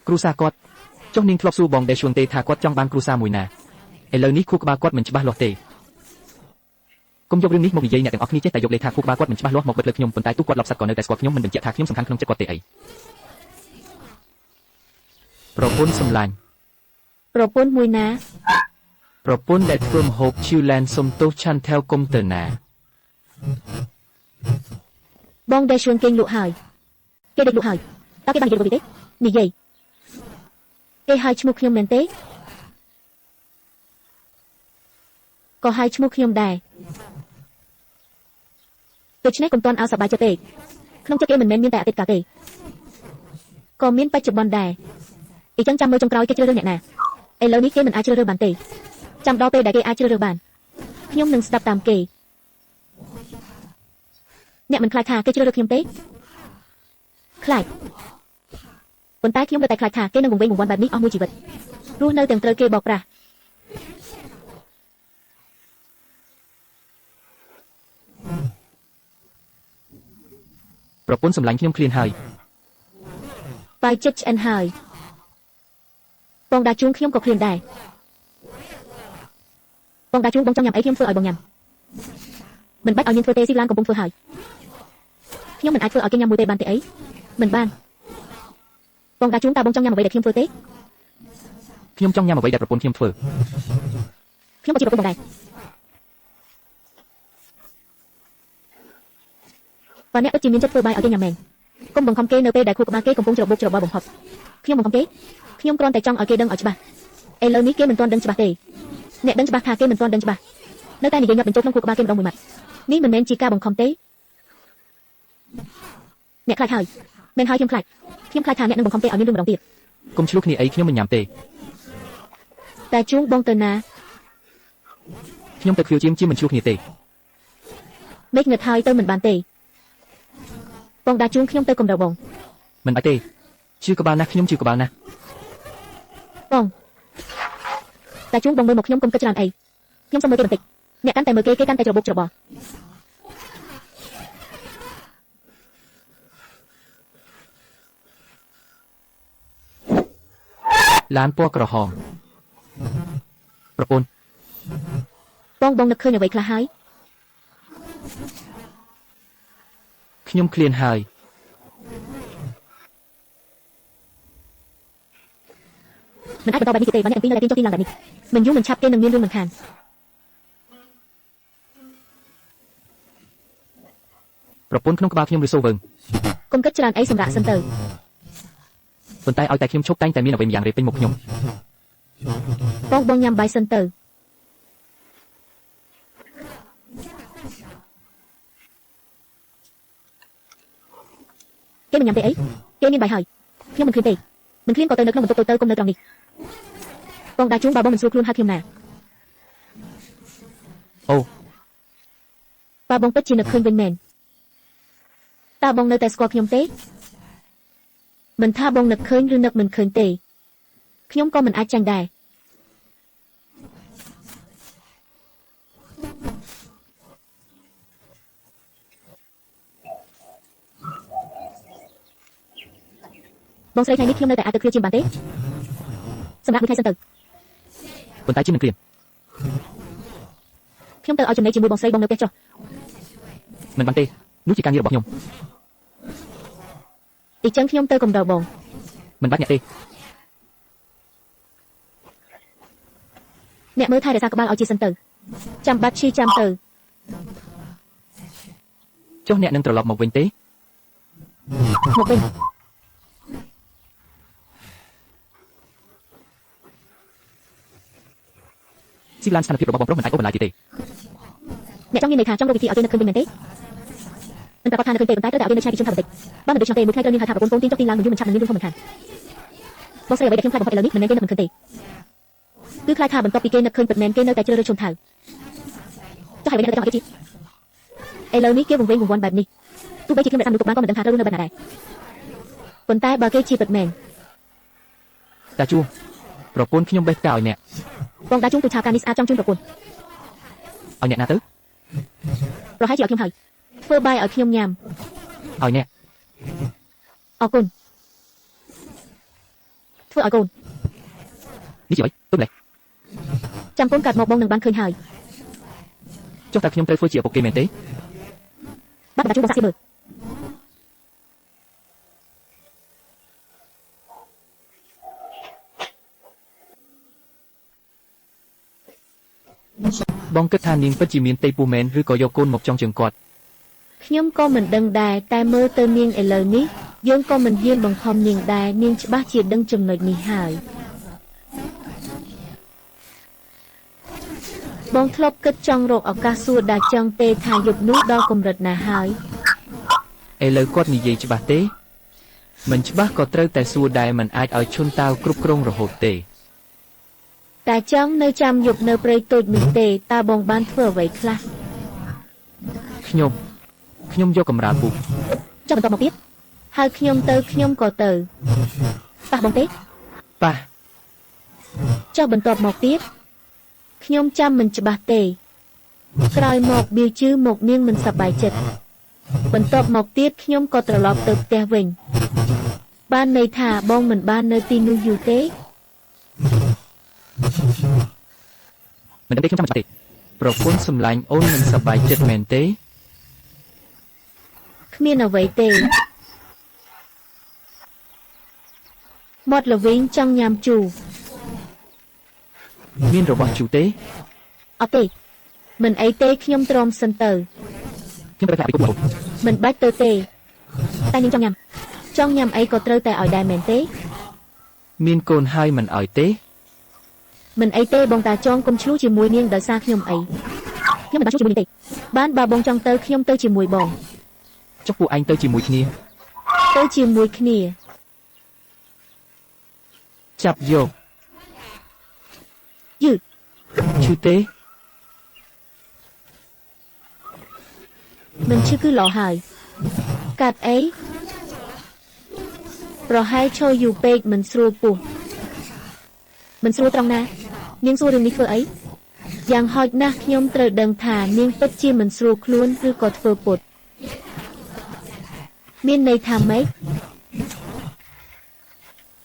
គ្រួសារគាត់ចុះនាងធ្លាប់សួរបងដែលជួនទេថាគាត់ចង់បានគ្រួសារមួយណាឥឡូវនេះខួរក្បាលគាត់មិនច្បាស់លាស់ទេកុំយករឿងនេះមកនិយាយអ្នកទាំងអស់គ្នាចេះតែយកលេខថាខួរក្បាលគាត់មិនច្បាស់លាស់មកបិទលើខ្ញុំប៉ុន្តែទូគាត់លប់សັດក៏នៅតែស្គាល់ខ្ញុំមិនបញ្ជាក់ថាខ្ញុំសំខាន់ក្នុងចិត្តគាត់ទេអីប្រពន្ធសម្លាញ់ប្រពន្ធមួយណាប្រពន្ធដែលធ្វើម្ហូបឈឺឡែនសុំទោសឆាន់ថែវកុំទៅណាបងដែលជួនគេងលក់ហើយគេដេកលក់ហើយតើគេបាននិយាយរបស់គេទេនិយាយគេហៅឈ្មោះខ្ញុំមែនទេក៏ហៅឈ្មោះខ្ញុំដែរដូច្នេះកុំទាន់ឲ្យសប្បាយចិត្តទេក្នុងចិត្តគេមិនមែនមានតែអតីតកាលទេក៏មានបច្ចុប្បន្នដែរអញ្ចឹងចាំមើលចុងក្រោយគេជ្រើសរើសអ្នកណាឥឡូវនេះគេមិនអាចជ្រើសរើសបានទេចាំដល់ពេលដែលគេអាចជ្រើសរើសបានខ្ញុំនឹងស្ដាប់តាមគេអ្នកមិនខ្លាចថាគេជ្រើសរើសខ្ញុំទេខ្លាចប៉ុន្តែខ្ញុំនៅតែខ្លាចថាគេនឹងវង្វេងវង្វាន់បែបនេះអស់មួយជីវិតរស់នៅទាំងត្រូវគេបោកប្រាស់ប្រពន្ធសម្លាញ់ខ្ញុំឃ្លានហើយបាយចិត្តឆ្អិនហើយបងដាជួងខ្ញុំក៏ឃ្លានដែរបងដាជួងបងចង់ញ៉ាំអីខ្ញុំធ្វើឲ្យបងញ៉ាំមិនបាច់ឲ្យនាងធ្វើទេស៊ីឡានកំពុងធ្វើហើយខ្ញុំមិនអាចធ្វើឲ្យគេញ៉ាំមួយទេបានទេអីមិនបាន បងដាជួងតើបងចង់ញ៉ាំអ្វីដែលខ្ញុំធ្វើទេ ខ្ញុំចង់ញ៉ាំអ្វីដែលប្រពន្ធខ្ញុំធ្វើ ខ្ញុំក៏ជាប្រពន្ធបងដែរបើអ្នកពិតជាមានចិត្តធ្វើបាយឲ្យគេញ៉ាំមែនកុំបង្ខំគេនៅពេលដែលខួរក្បាលគេកំពុងច្របូកច្របល់បំផុតខ្ញុំបង្ខំគេខ្ញុំគ្រាន់តែចង់ឲ្យគេដឹងឲ្យច្បាស់ឥឡូវនេះគេមិនទាន់ដឹងច្បាស់ទេអ្នកដឹងច្បាស់ថាគេមិនទាន់ដឹងច្បាស់នៅតែនិយាយញាប់បញ្ចូលក្នុងខួរក្បាលគេម្ដងមួយម៉ាត់នេះមិនមែនជាការបង្ខំទេអ្នកខ្លាចហើយមែនហើយខ្ញុំខ្លាចថាអ្នកនឹងបង្ខំគេឲ្យមានរឿងម្ដងទៀត កុំឆ្លោះគ្នាអីខ្ញុំមិនញ៉ាំទេ តែជួងបងទៅណា ខ្ញុំទៅឃ្លាវជាមិនឆ្លោះគ្នាទេ មេឃងឹតហើយទៅមិនបានទេបងដាជួងខ្ញុំទៅកំដៅបង មិនបាច់ទេជឿក្បាលណាស់ខ្ញុំជឿក្បាលណាស់ បងតែជួងបងមើលមកខ្ញុំកុំគិតច្រើនអីខ្ញុំសុំមើលគេបន្តិចអ្នកកាន់តែមើលគេកាន់តែច្របូកច្របល់ ឡានពណ៌ក្រហមប្រពន្ធ បងនឹកឃើញអ្វីខ្លះហើយ ខ្ញុំឃ្លានហើយ មិនអាចបន្តបែបនេះទេបើអ្នកទាំងពីរនៅតែទាញចុះទាញឡើងបែបនេះមិនយូរមិនឆាប់គេនឹងមានរឿងមិនខាន ប្រពន្ធក្នុងក្បាលខ្ញុំឬសូវវឹង កុំគិតច្រើនអីសម្រាប់សិនទៅ ប៉ុន្តែឲ្យតែខ្ញុំឈប់តែងតែមានអ្វីម្យ៉ាងរៀបពេញមុខខ្ញុំ បងញ៉ាំបាយសិនទៅគេមិនញ៉ាំទេអីគេមានបាយហើយខ្ញុំមិនឃើញទេមិនឃ្លានក៏ទៅនៅក្នុងបន្ទប់តូចៗគុំនៅត្រង់នេះបងដាជួងបើបងមិនស្រួលខ្លួនហៅខ្ញុំណា អូ បើបងពិតជានឹកឃើញវិញមែនតើបងនៅតែស្គាល់ខ្ញុំទេមិនថាបងនឹកឃើញឬនឹកមិនឃើញទេខ្ញុំក៏មិនអាចចាញ់ដែរបងស្រីថ្ងៃនេះខ្ញុំនៅតែអាចទៅគ្រាជាបានទេសម្រាប់មួយថ្ងៃសិនទៅ ប៉ុន្តែជាមិនឃ្លាន ខ្ញុំទៅឲ្យចំណេញជាមួយបងស្រីបងនៅផ្ទះចុះ មិនបានទេនោះជាការងាររបស់ខ្ញុំ អញ្ចឹងខ្ញុំទៅកំដៅបង មិនបាច់អ្នកទេ អ្នកមើលថែរក្សាក្បាលឲ្យជាសិនទៅចាំបាច់ឈឺចាំទៅ ចុះអ្នកនឹងត្រឡប់មកវិញទេ មកវិញ ស៊ីឡានស្ថានភាពរបស់បងប្រុសមិនអាចអូសបន្លាយទៀតទេ អ្នកចង់មានន័យថាចង់រកវិធីឲ្យគេនឹកឃើញវិញមែនទេមិនប្រកាសថានឹកឃើញទេប៉ុន្តែត្រូវតែឲ្យគេនៅឆ្ងាយពីខ្ញុំថាបន្តិចបើមិនដូច្នោះទេមួយថ្ងៃត្រូវមានហៅថាប្រពន្ធកូនទាញចុះទាញឡើងមិនយូរមិនឆាប់នឹងមានរឿងធំមិនខានបងស្រីអ្វីដែលខ្ញុំខ្លាចបំផុតឥឡូវនេះមិនមែនគេនឹកមិនឃើញទេគឺខ្លាចថាបន្ទាប់ពីគេនឹកឃើញពិតមែនគេនៅតែជ្រើសរើសឈុំថៅចុះហើយអ្វីដែលចង់ឲ្យគេឥឡូវនេះគេវង្វេងវង្វាន់បែបនេះទោះបីជាខ្ញុំរក្សាមនុស្សទុកបានក៏មិនដឹងថាត្រូវនៅបែបណាដែរប៉ុន្តែបើគេជាពិតមែន តាជួប្រពន្ធខ្ញុំបេះផ្កាឲ្យអ្នក បងដាជួងទូឆាបការនេះស្អាតចង់ជូនប្រពន្ធ ឲ្យអ្នកណាទៅ ប្រហែលជាឲ្យខ្ញុំហើយធ្វើបាយឲ្យខ្ញុំញ៉ាំ ឲ្យអ្នក អរគុណធ្វើឲ្យកូន នេះជាអ្វីទុំលេះ ចាំកូនកាត់មកបងនឹងបានឃើញហើយ ចុះតើខ្ញុំត្រូវធ្វើជាឪពុកគេមែនទេ បាទដាជួងបងសាក់ស៊ីមើល បងគិតថានាងពិតជាមានទេពូមែនឬក៏យកកូនមកចង់ជើងគាត់ ខ្ញុំក៏មិនដឹងដែរតែមើលទៅនាងឥឡូវនេះយើងក៏មិនហ៊ានបង្ខំនាងដែរនាងច្បាស់ជាដឹងចំណុចនេះហើយបងធ្លាប់គិតចង់រកឱកាសសួរដាចង់ទេថាយប់នោះដល់កម្រិតណាហើយ ឥឡូវគាត់និយាយច្បាស់ទេមិនច្បាស់ក៏ត្រូវតែសួរដែរមិនអាចឲ្យឈុនតាវគ្រប់គ្រងរហូតទេ តែចង់នៅចាំយប់នៅព្រៃតូចនោះទេតើបងបានធ្វើអ្វីខ្លះ ខ្ញុំយកកំរាលពូក ចុះបន្តមកទៀតហើយខ្ញុំទៅខ្ញុំក៏ទៅប៉ះបងទេ ប៉ះ ចុះបន្តមកទៀតខ្ញុំចាំមិនច្បាស់ទេក្រោយមកបៀជឿមកនាងមិនសប្បាយចិត្តបន្តមកទៀតខ្ញុំក៏ត្រឡប់ទៅផ្ទះវិញបានន័យថាបងមិនបាននៅទីនោះយូរទេ មិនដឹងទេខ្ញុំចាំមិនច្បាស់ទេប្រពន្ធសម្លាញ់អូនមិនសប្បាយចិត្តមែនទេ គ្មានអ្វីទេ មាត់ល្វីងចង់ញ៉ាំជូរ មានរបស់ជូរទេ អត់ទេមិនអីទេខ្ញុំទ្រាំសិនទៅ ខ្ញុំត្រូវតែឲ្យគុំហូប មិនបាច់ទៅទេតែនាងចង់ញ៉ាំអីក៏ត្រូវតែឲ្យដែរមែនទេ មានកូនហើយមិនឲ្យទេ មិនអីទេបងតាចង់កុំឆ្លុះជាមួយនាងដោយសារខ្ញុំអីខ្ញុំមិនបានឆ្លុះជាមួយនាងទេបានបើបងចង់ទៅខ្ញុំទៅជាមួយបង ចុះពួកឯងទៅជាមួយគ្នា ទៅជាមួយគ្នា ចាប់យក យឺ ឈឺទេ មិនឈឺគឺល្អហើយកាត់អីប្រហែលឈរយូរពេកមិនស្រួលពោះមិនស្រួលត្រង់ណានាងសួររឿងនេះធ្វើអីយ៉ាងហោចណាស់ខ្ញុំត្រូវដឹងថានាងពិតជាមិនស្រួលខ្លួនឬក៏ធ្វើពុតមានន័យថាម៉េច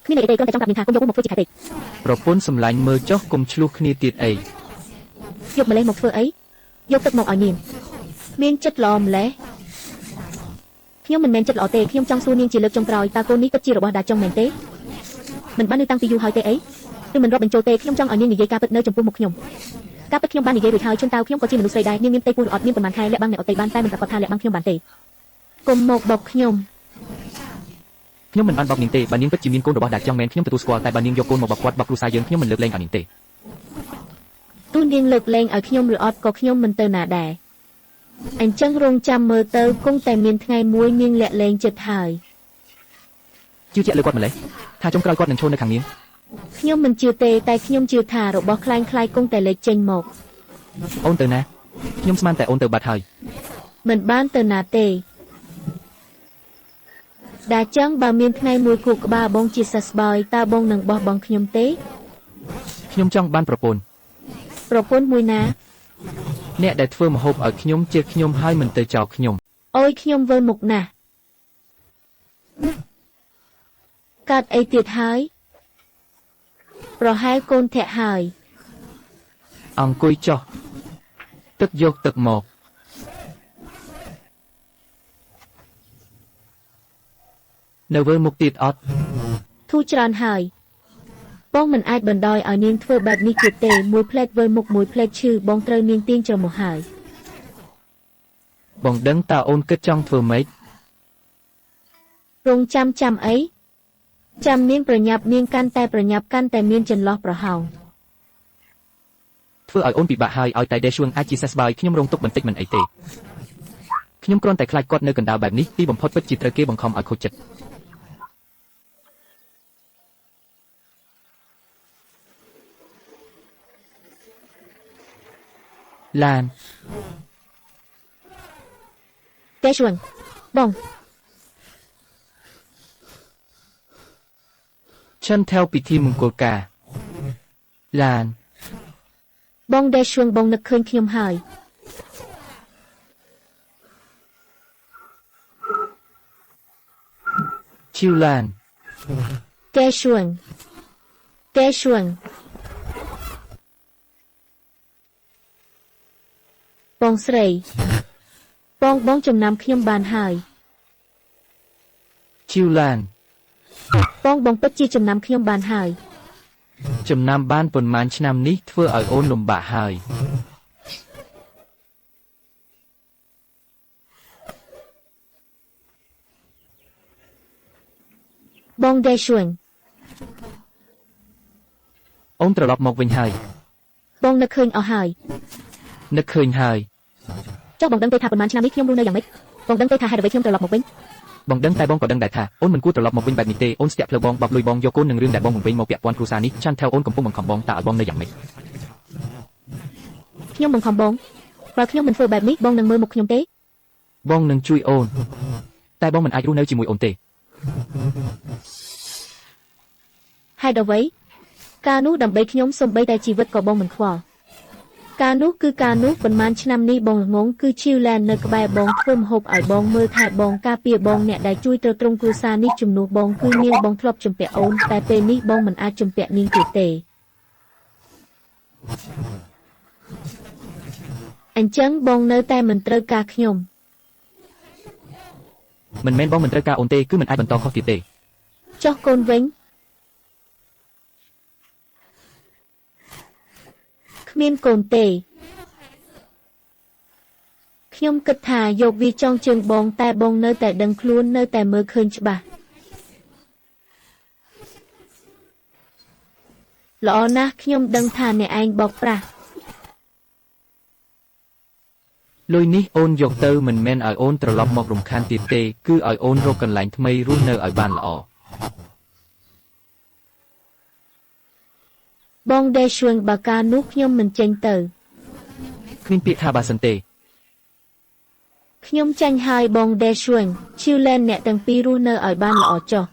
គ្មានន័យអីទេគ្រាន់តែចង់ប្រាប់នាងថាគុំយកមកធ្វើជាខែពេក ប្រពន្ធសម្លាញ់មើលចុះកុំឆ្លោះគ្នាទៀតអី យកម្លេះមកធ្វើអីយកទឹកមកឲ្យនាងមានចិត្តល្អម្លេះខ្ញុំមិនមែនចិត្តល្អទេខ្ញុំចង់សួរនាងជាលើកចុងក្រោយតើកូននេះពិតជារបស់ដាចុងមែនទេមិនបាននៅតាំងពីយូរហើយទេអីឬមិនរាប់បញ្ចូលទេខ្ញុំចង់ឲ្យនាងនិយាយការពិតនៅចំពោះមុខខ្ញុំការពិតខ្ញុំបាននិយាយរួចហើយជួនតើខ្ញុំក៏ជាមនុស្សស្រីដែរនាងមានផ្ទៃពោះឬអត់មានប៉ុន្មានខែលាក់បាំងអ្នកអត់ទេបានតែមិនប្រកាសថាលាក់បាំងខ្ញុំបានទេកុំមកបោកខ្ញុំ ខ្ញុំមិនបានបោកនាងទេបើនាងពិតជាមានកូនរបស់ដាចុងមែនខ្ញុំទទួលស្គាល់តែបើនាងយកកូនមកបោកគាត់បោកគ្រួសារយើងខ្ញុំមិនលើកលែងឲ្យនាងទេ ទូនាងលើកលែងឲ្យខ្ញុំឬអត់ក៏ខ្ញុំមិនទៅណាដែរអញ្ចឹងរងចាំមើលទៅគង់តែមានថ្ងៃមួយនាងលាក់លែងចិត្តហើយ ជឿជាក់លើគាត់ម្លេះថាចុងក្រោយគាត់នឹងឈរនៅខាងនាង ខ្ញុំមិនជឿទេតែខ្ញុំជឿថារបស់ខ្លាយគង់តែលេចចេញមក អូនទៅណាខ្ញុំស្មានតែអូនទៅបាត់ហើយ មិនបានទៅណាទេដែលចឹងបើមានថ្ងៃមួយគូក្បាលបងជាសះស្បើយតើបងនឹងបោះបង់ខ្ញុំទេ ខ្ញុំចង់បានប្រពន្ធ ប្រពន្ធមួយណា អ្នកដែលធ្វើម្ហូបឲ្យខ្ញុំជាខ្ញុំហើយមិនទៅចោលខ្ញុំ អូយខ្ញុំវិលមុខណាស់កាត់អីទៀតហើយប្រហែលកូនធាក់ហើយ អង្គុយចុះទឹកយកទឹកមកនៅវិលមុខទៀតអត់ ធូរច្រើនហើយបងមិនអាចបណ្ដោយឲ្យនាងធ្វើបែបនេះទៀតទេមួយផ្លែតវិលមុខមួយផ្លែតឈឺបងត្រូវនាងទាញច្រមុះហើយ បងដឹងតើអូនគិតចង់ធ្វើម៉េច រងចាំអីចាំនាងប្រញាប់នាងកាន់តែប្រញាប់កាន់តែមានចន្លោះប្រហោង ធ្វើឲ្យអូនពិបាកហើយឲ្យតែដេឈួងអាចជាសះស្បើយខ្ញុំរងទុកបន្តិចមិនអីទេខ្ញុំគ្រាន់តែខ្លាចគាត់នៅកណ្ដាលបែបនេះទីបំផុតពិតជាត្រូវគេបង្ខំឲ្យខូចចិត្តឡាន តែជួនបង ឈិនtheoពិធីមង្គលការឡាន បងដែលជួនបងនឹកឃើញខ្ញុំហើយ ឈីវឡាន តែជួនបងស្រីបងចំណាំខ្ញុំបានហើយ ឈីវឡាន បងពិតជាចំណាំខ្ញុំបានហើយ ចំណាំបានប៉ុន្មានឆ្នាំនេះធ្វើឲ្យអូនលំបាកហើយ បងដែលជួន អូនត្រឡប់មកវិញហើយ បងនឹកឃើញអស់ហើយ នឹកឃើញហើយ ចុះបងដឹងទេថាប៉ុន្មានឆ្នាំនេះខ្ញុំរស់នៅយ៉ាងម៉េចបងដឹងទេថាហេតុអ្វីខ្ញុំត្រឡប់មកវិញ បងដឹងតែបងក៏ដឹងដែរថាអូនមិនគួរត្រឡប់មកវិញបែបនេះទេអូនស្ទាក់ផ្លូវបងបោកលុយបងយកកូននឹងរឿងដែលបងបង្វេញមកពាក់ព័ន្ធគ្រួសារនេះឆាន់theoអូនកំពុងបង្ខំបងតើឲ្យបងនៅយ៉ាងម៉េច ខ្ញុំបង្ខំបងបើខ្ញុំមិនធ្វើបែបនេះបងនឹងមើលមុខខ្ញុំទេ បងនឹងជួយអូនតែបងមិនអាចរស់នៅជាមួយអូនទេ ហេតុអ្វីការនោះដើម្បីខ្ញុំសំបីតែជីវិតក៏បងមិនខ្វល់ការនោះគឺការនោះប៉ុន្មានឆ្នាំនេះបងងងគឺឈីវឡែននៅក្បែរបងធ្វើម្ហូបឲ្យបងមើលថែបងការពារបងអ្នកដែលជួយទ្រទ្រង់គ្រួសារនេះជំនួសបងគឺនាងបងធ្លាប់ជំពាក់អូនតែពេលនេះបងមិនអាចជំពាក់នាងទៀតទេអញ្ចឹងបងនៅតែមិនត្រូវការខ្ញុំ មិនមែនបងមិនត្រូវការអូនទេគឺមិនអាចបន្តខុសទៀតទេ ចុះកូនវិញ គ្មានកូនទេខ្ញុំគិតថាយកវាចងជើងបងតែបងនៅតែដឹងខ្លួននៅតែមើលឃើញច្បាស់ល្អណាស់ខ្ញុំដឹងថាអ្នកឯងបោកប្រាស់ លុយនេះអូនយកទៅមិនមែនឲ្យអូនត្រឡប់មករំខានទៀតទេគឺឲ្យអូនរកកន្លែងថ្មីរស់នៅឲ្យបានល្អ បងដេឈួងបើកាលនោះខ្ញុំមិនចេញទៅ គ្មានពាក្យថាបើសិនទេ ខ្ញុំចាញ់ហើយបងដេឈួងឈីវលែនអ្នកទាំងពីររស់នៅឲ្យបានល្អចុះ